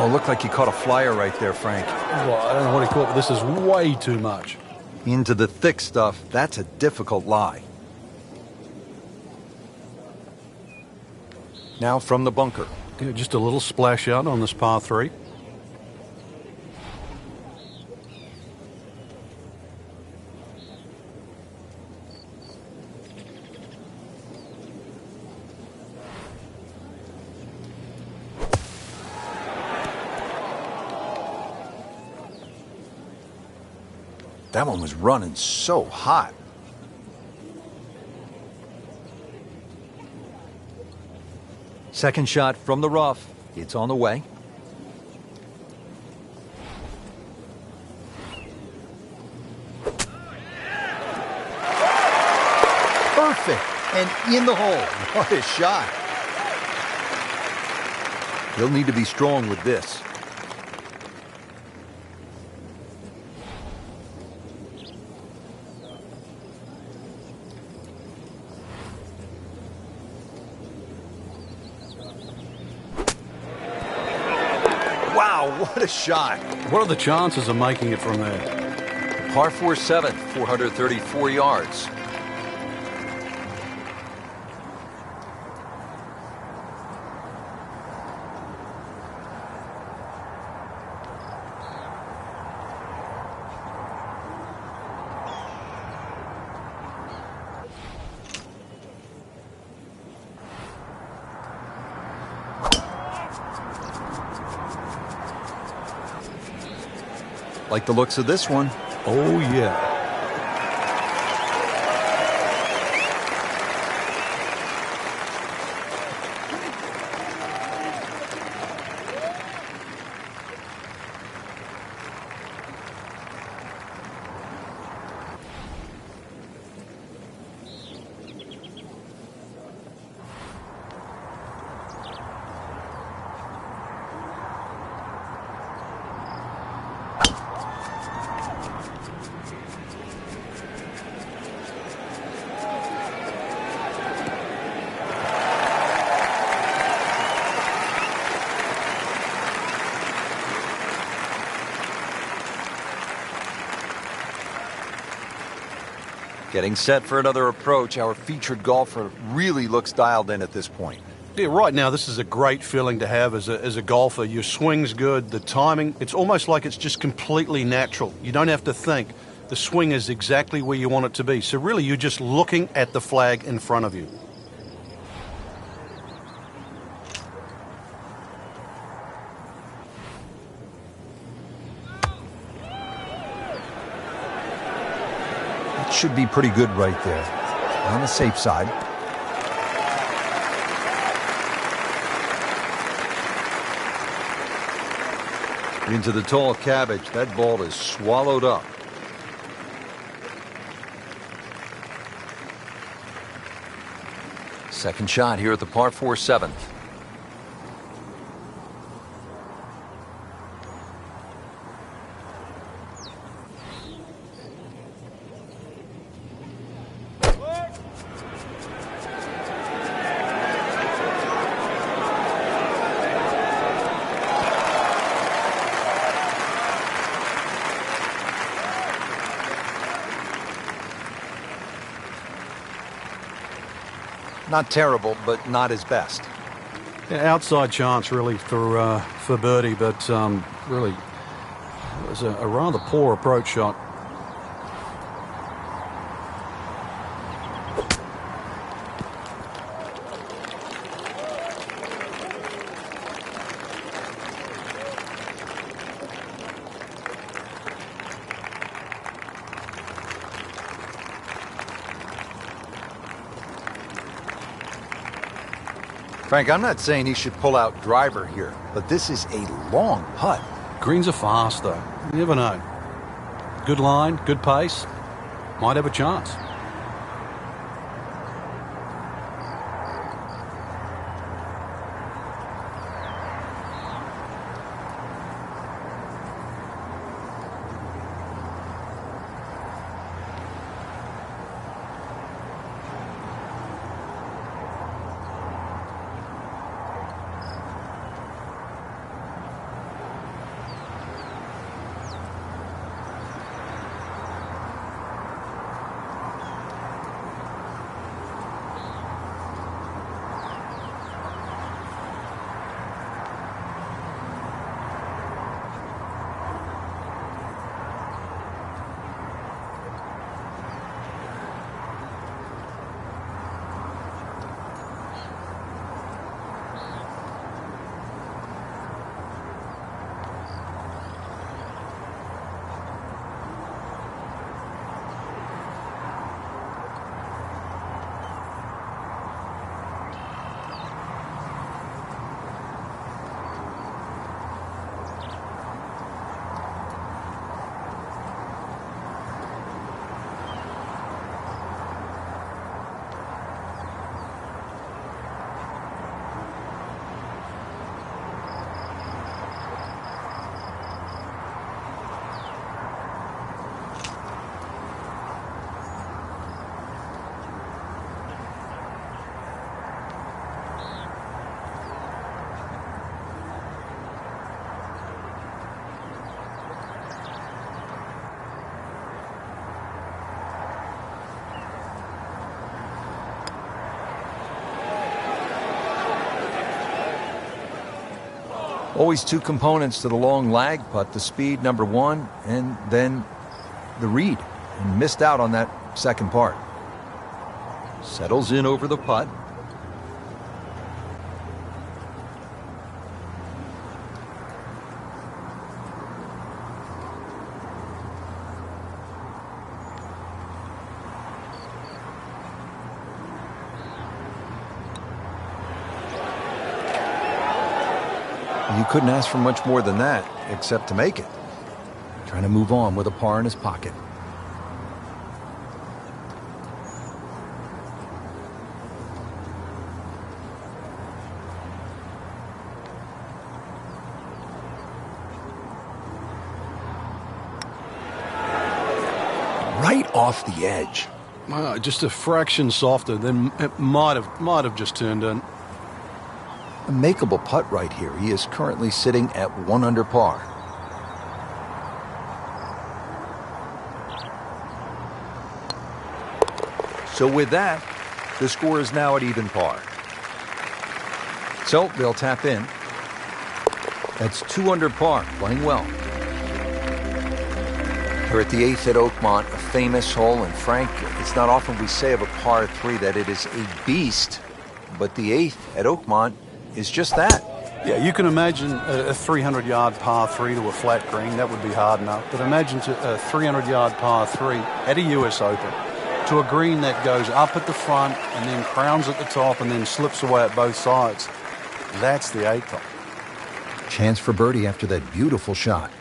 Oh, looked like he caught a flyer right there, Frank. Well, I don't know what he caught, but this is way too much. Into the thick stuff, that's a difficult lie. Now from the bunker. Yeah, just a little splash out on this par 3. That one was running so hot. Second shot from the rough. It's on the way. Perfect. And in the hole. What a shot. He'll need to be strong with this. What a shot. What are the chances of making it from there? Par 4 7th, 434 yards. Like the looks of this one. Oh, yeah. Getting set for another approach. Our featured golfer really looks dialed in at this point. Yeah, right now this is a great feeling to have as a golfer. Your swing's good, the timing, it's almost like it's just completely natural. You don't have to think. The swing is exactly where you want it to be. So really you're just looking at the flag in front of you. Should be pretty good right there. On the safe side. Into the tall cabbage. That ball is swallowed up. Second shot here at the par 4 7th. Not terrible, but not his best. Yeah, outside chance really for birdie, but really it was a rather poor approach shot. Frank, I'm not saying he should pull out driver here, but this is a long putt. Greens are fast, though. You never know. Good line, good pace. Might have a chance. Always two components to the long lag putt, the speed, number one, and then the read. And missed out on that second part. Settles in over the putt. You couldn't ask for much more than that, except to make it. Trying to move on with a par in his pocket. Right off the edge. Just a fraction softer, then it might have just turned in. A makeable putt right here. He is currently sitting at 1 under par. So with that, the score is now at even par. So they'll tap in. That's 2 under par, playing well. We're at the 8th at Oakmont, a famous hole. And Frank, it's not often we say of a par 3 that it is a beast, but the 8th at Oakmont is just that. Yeah, you can imagine a 300-yard par 3 to a flat green. That would be hard enough. But imagine a 300-yard par 3 at a US Open to a green that goes up at the front and then crowns at the top and then slips away at both sides. That's the 8th hole. Chance for birdie after that beautiful shot.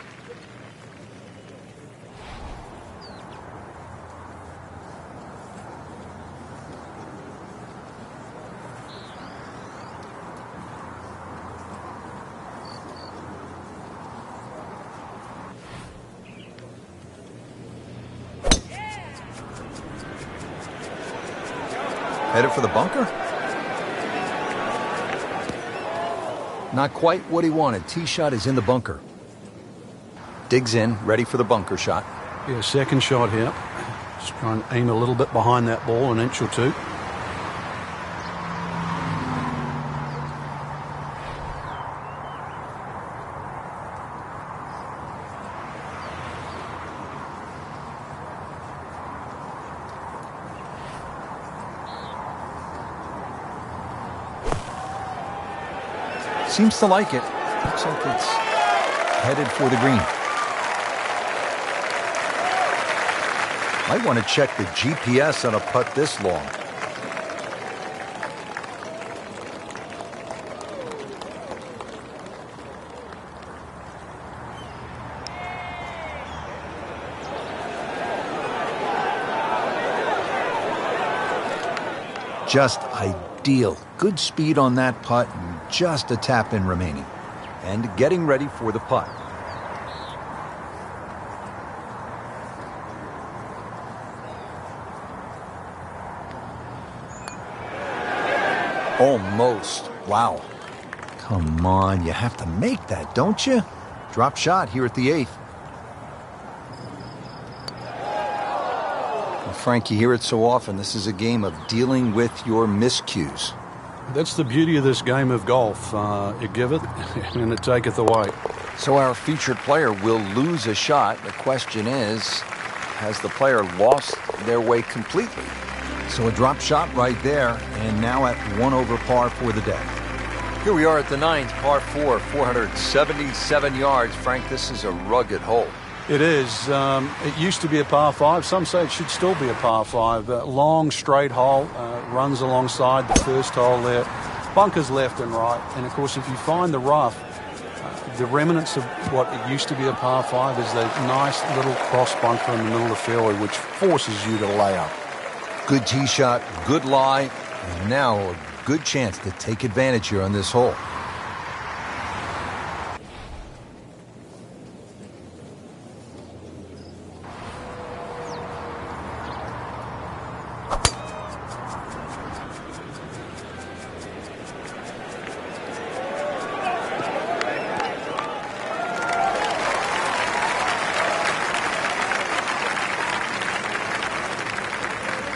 Headed for the bunker? Not quite what he wanted. Tee shot is in the bunker. Digs in, ready for the bunker shot. Yeah, second shot here. Just try and aim a little bit behind that ball, an inch or two. Seems to like it. Looks like it's headed for the green. Might want to check the GPS on a putt this long. Just ideal. Good speed on that putt and just a tap in remaining. And getting ready for the putt. Almost. Wow. Come on, you have to make that, don't you? Drop shot here at the 8th. Frank, you hear it so often. This is a game of dealing with your miscues. That's the beauty of this game of golf. It giveth and it taketh away. So our featured player will lose a shot. The question is, has the player lost their way completely? So a drop shot right there, and now at 1 over par for the day. Here we are at the 9th, par 4, 477 yards. Frank, this is a rugged hole. It is. It used to be a par 5. Some say it should still be a par 5. Long, straight hole, runs alongside the first hole there. Bunkers left and right. And, of course, if you find the rough, the remnants of what it used to be a par 5 is that nice little cross bunker in the middle of the fairway, which forces you to lay up. Good tee shot, good lie, and now a good chance to take advantage here on this hole.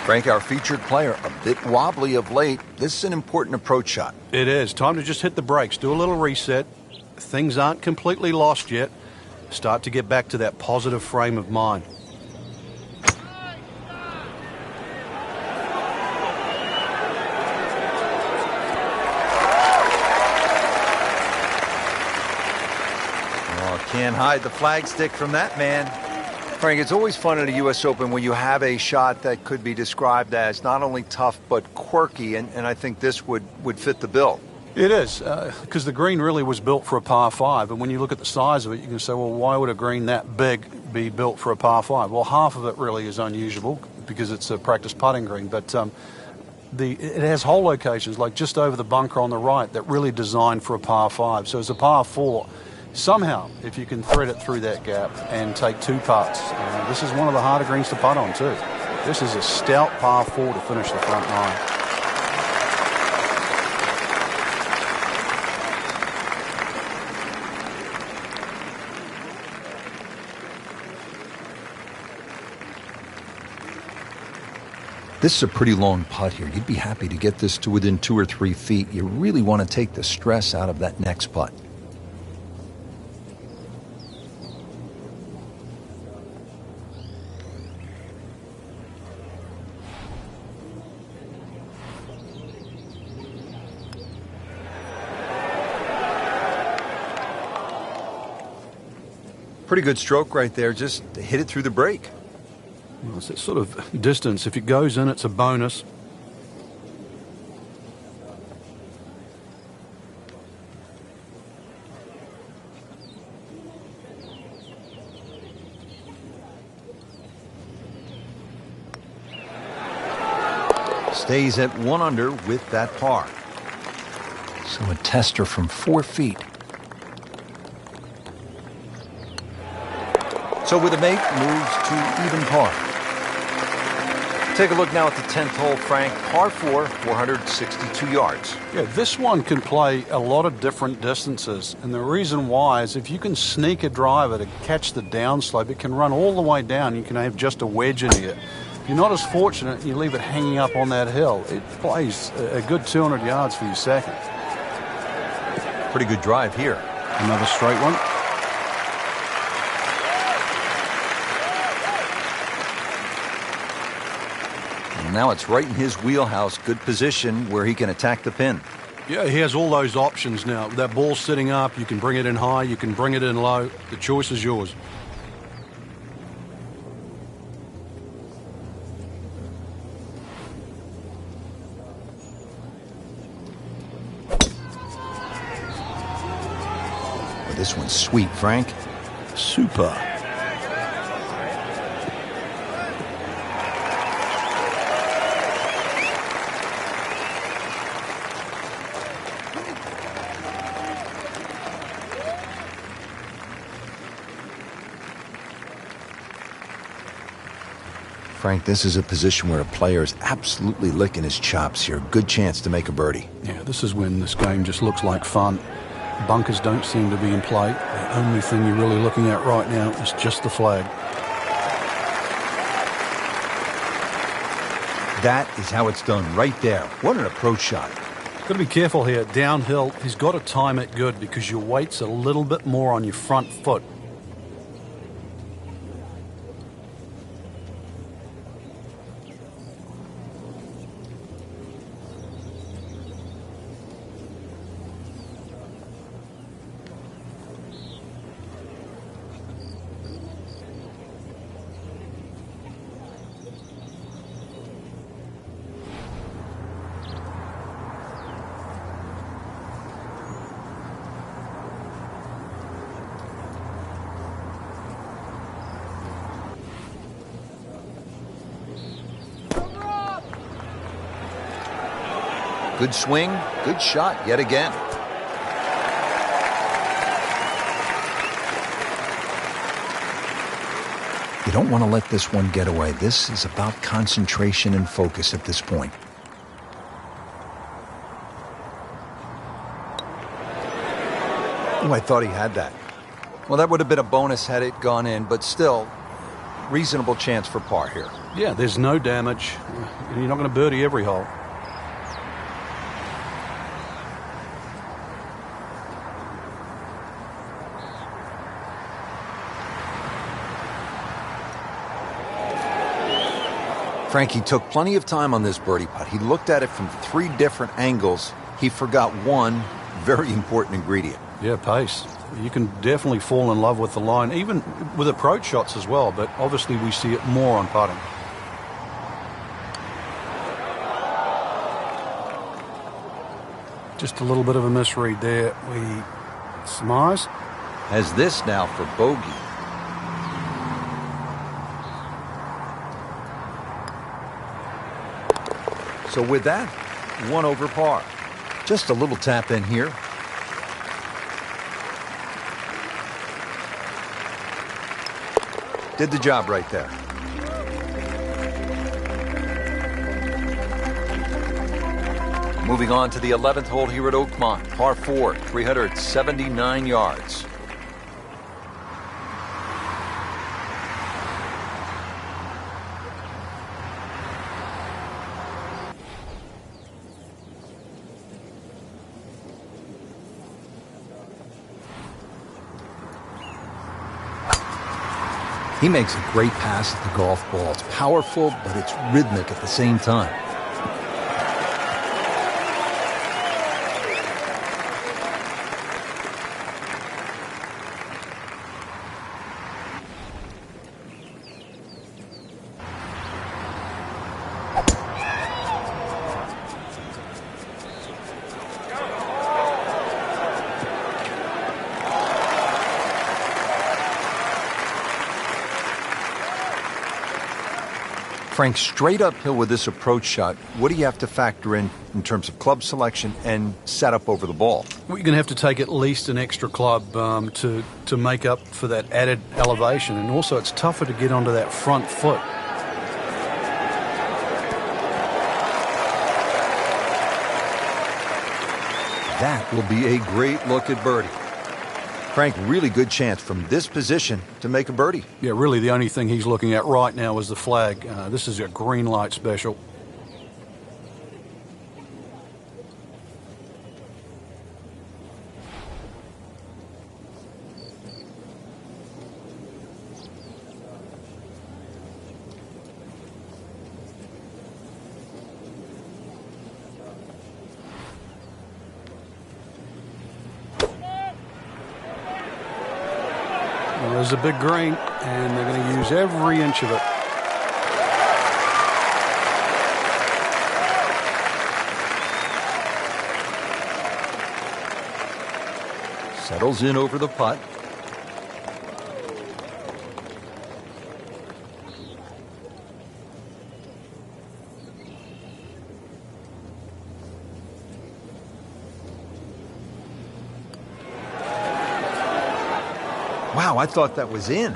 Frank, our featured player, a bit wobbly of late. This is an important approach shot. It is. Time to just hit the brakes. Do a little reset. things aren't completely lost yet. Start to get back to that positive frame of mind. Can't hide the flagstick from that man. Frank, it's always fun at a U.S. Open when you have a shot that could be described as not only tough but quirky, and I think this would fit the bill. It is, because the green really was built for a par 5, and when you look at the size of it, you can say, well, why would a green that big be built for a par 5? Well, half of it really is unusual because it's a practice putting green, but it has hole locations, like just over the bunker on the right, that really designed for a par 5. So it's a par 4. Somehow, if you can thread it through that gap and take 2 putts, this is one of the harder greens to putt on too. This is a stout par 4 to finish the front 9. This is a pretty long putt here. You'd be happy to get this to within 2 or 3 feet. You really want to take the stress out of that next putt. Pretty good stroke right there. Just hit it through the break. Well, it's that sort of distance. If it goes in, it's a bonus. Stays at 1 under with that par. So a tester from 4 feet. So with a make, moves to even par. Take a look now at the 10th hole, Frank. Par 4, 462 yards. Yeah, this one can play a lot of different distances. And the reason why is if you can sneak a driver to catch the downslope, it can run all the way down. You can have just a wedge in here. If you're not as fortunate, you leave it hanging up on that hill. It plays a good 200 yards for your second. Pretty good drive here. Another straight one. Now it's right in his wheelhouse. Good position where he can attack the pin. Yeah, he has all those options now. That ball's sitting up. You can bring it in high. You can bring it in low. The choice is yours. Well, this one's sweet, Frank. Super. Frank, this is a position where a player is absolutely licking his chops here. Good chance to make a birdie. Yeah, this is when this game just looks like fun. Bunkers don't seem to be in play. The only thing you're really looking at right now is just the flag. That is how it's done right there. What an approach shot. Got to be careful here. Downhill, he's got to time it good because your weight's a little bit more on your front foot. Good swing, good shot yet again. You don't want to let this one get away. This is about concentration and focus at this point. Oh, I thought he had that. Well, that would have been a bonus had it gone in, but still, reasonable chance for par here. Yeah, there's no damage. You're not going to birdie every hole. Frankie took plenty of time on this birdie putt. He looked at it from 3 different angles. He forgot one very important ingredient. Yeah, pace. You can definitely fall in love with the line, even with approach shots as well, but obviously we see it more on putting. Just a little bit of a misread there. Smize has this now for bogey. So with that, 1 over par. Just a little tap in here. Did the job right there. Moving on to the 11th hole here at Oakmont. Par 4, 379 yards. He makes a great pass at the golf ball. It's powerful, but it's rhythmic at the same time. Frank, straight uphill with this approach shot, what do you have to factor in terms of club selection and setup over the ball? Well, you're going to have to take at least an extra club to make up for that added elevation. And also it's tougher to get onto that front foot. That will be a great look at birdie. Frank, really good chance from this position to make a birdie. Yeah, really the only thing he's looking at right now is the flag. This is a green light special. There's a big green, and they're going to use every inch of it. Settles in over the putt. Wow, I thought that was in.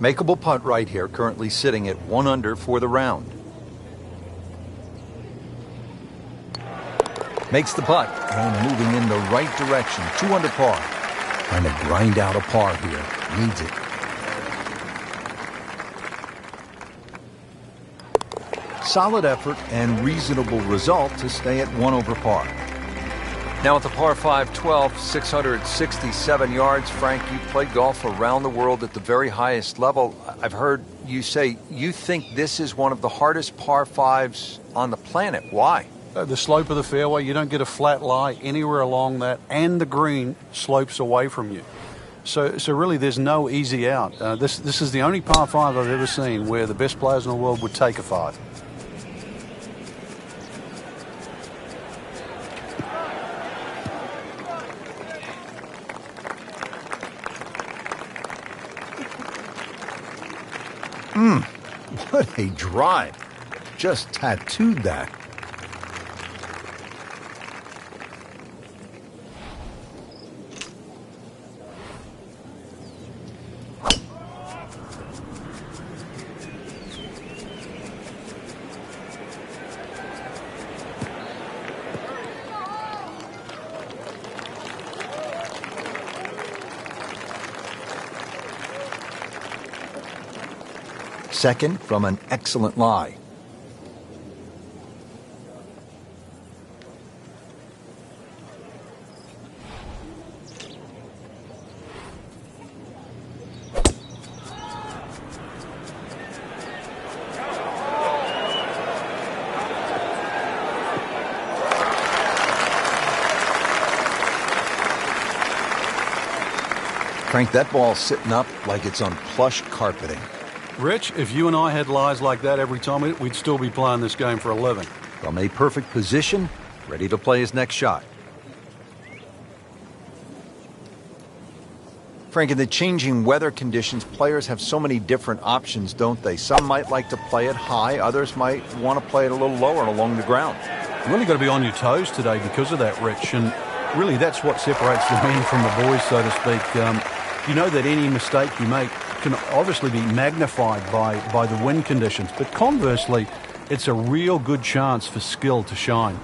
Makeable putt right here, currently sitting at 1 under for the round. Makes the putt and moving in the right direction. 2 under par. Trying to grind out a par here. Needs it. Solid effort and reasonable result to stay at 1 over par. Now at the par 5 12, 667 yards. Frank, you played golf around the world at the very highest level. I've heard you say you think this is one of the hardest par 5s on the planet. Why? The slope of the fairway, you don't get a flat lie anywhere along that, and the green slopes away from you. So really there's no easy out. This is the only par 5 I've ever seen where the best players in the world would take a 5. What a drive. Just tattooed that. Second from an excellent lie. Frank, that ball's sitting up like it's on plush carpeting. Rich, if you and I had lies like that every time, we'd still be playing this game for a living. From a perfect position, ready to play his next shot. Frank, in the changing weather conditions, players have so many different options, don't they? Some might like to play it high, others might want to play it a little lower and along the ground. You really got to be on your toes today because of that, Rich, and really that's what separates the men from the boys, so to speak. You know that any mistake you make can obviously be magnified by the wind conditions, but conversely, it's a real good chance for skill to shine.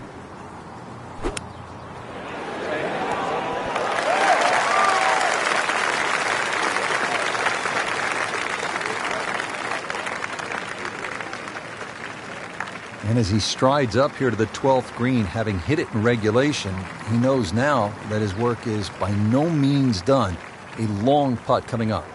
And as he strides up here to the 12th green, having hit it in regulation, he knows now that his work is by no means done. A long putt coming up.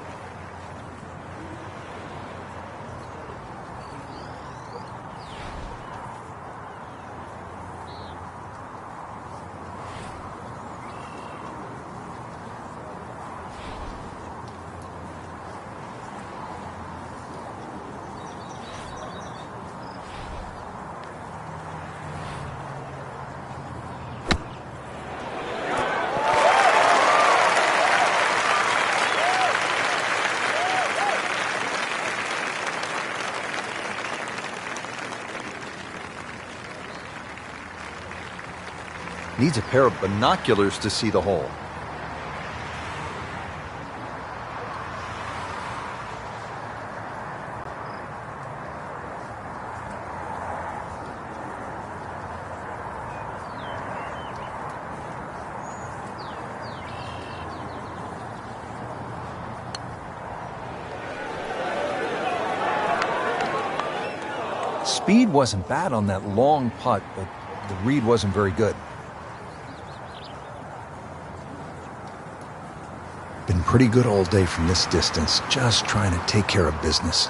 Needs a pair of binoculars to see the hole. Speed wasn't bad on that long putt, but the read wasn't very good. Been pretty good all day from this distance, just trying to take care of business.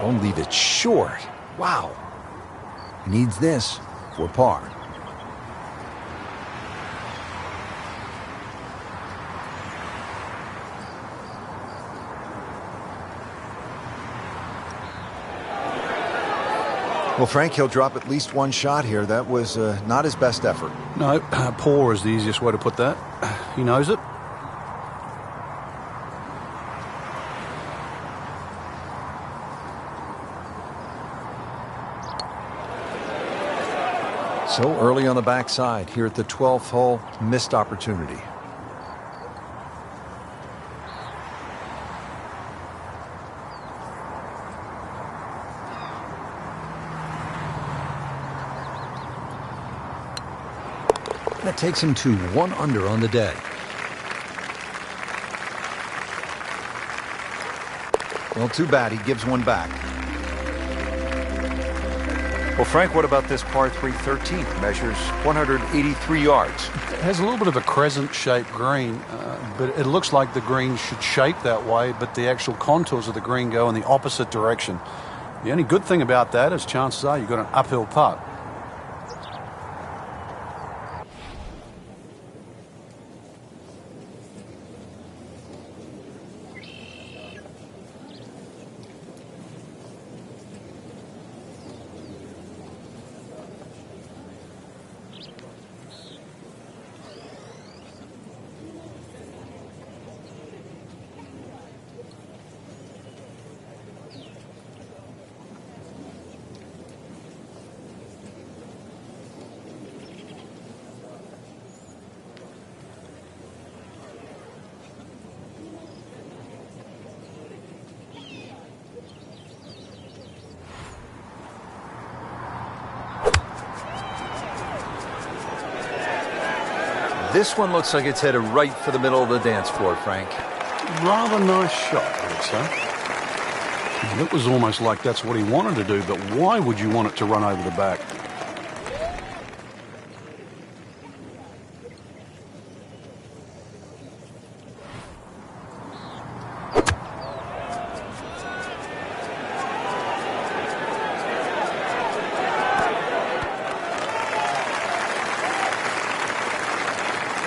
Don't leave it short. Wow. He needs this for par. Well, Frank, he'll drop at least one shot here. That was not his best effort. No, poor is the easiest way to put that. He knows it. So early on the backside here at the 12th hole, missed opportunity. That takes him to 1 under on the day. Well, too bad. He gives one back. Well, Frank, what about this par 3 13th? Measures 183 yards. It has a little bit of a crescent-shaped green, but it looks like the green should shape that way, but the actual contours of the green go in the opposite direction. The only good thing about that is chances are you've got an uphill putt. This one looks like it's headed right for the middle of the dance floor, Frank. Rather nice shot, I would say. And it was almost like that's what he wanted to do, but why would you want it to run over the back?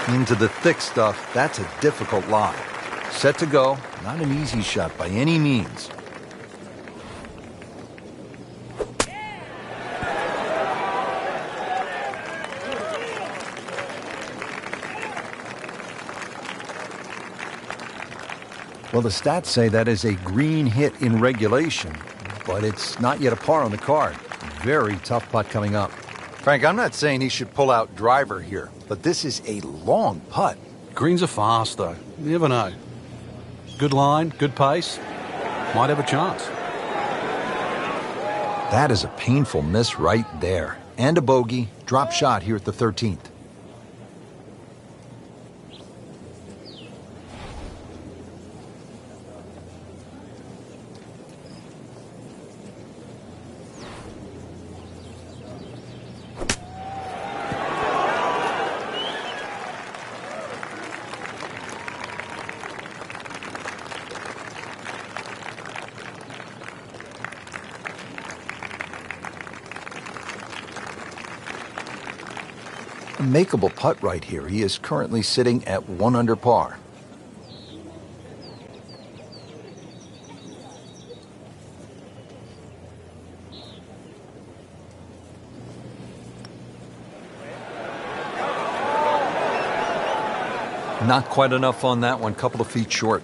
Into the thick stuff, that's a difficult lie. Set to go, not an easy shot by any means. Well, the stats say that is a green hit in regulation, but it's not yet a par on the card. Very tough putt coming up. Frank, I'm not saying he should pull out driver here, but this is a long putt. Greens are fast, though. You never know. Good line, good pace. Might have a chance. That is a painful miss right there. And a bogey. Drop shot here at the 13th. A makeable putt right here. He is currently sitting at 1 under par. Not quite enough on that one, couple of feet short.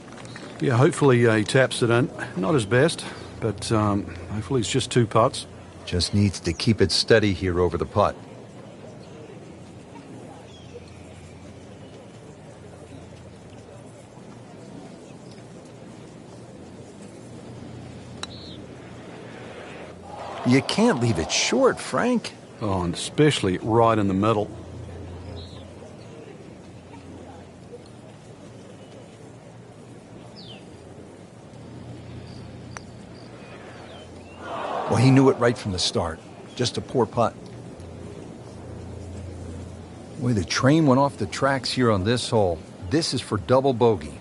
Yeah, hopefully he taps it in. Not his best, but hopefully it's just 2 putts. Just needs to keep it steady here over the putt. You can't leave it short, Frank. Oh, and especially right in the middle. Well, he knew it right from the start. Just a poor putt. Boy, the train went off the tracks here on this hole. This is for double bogey.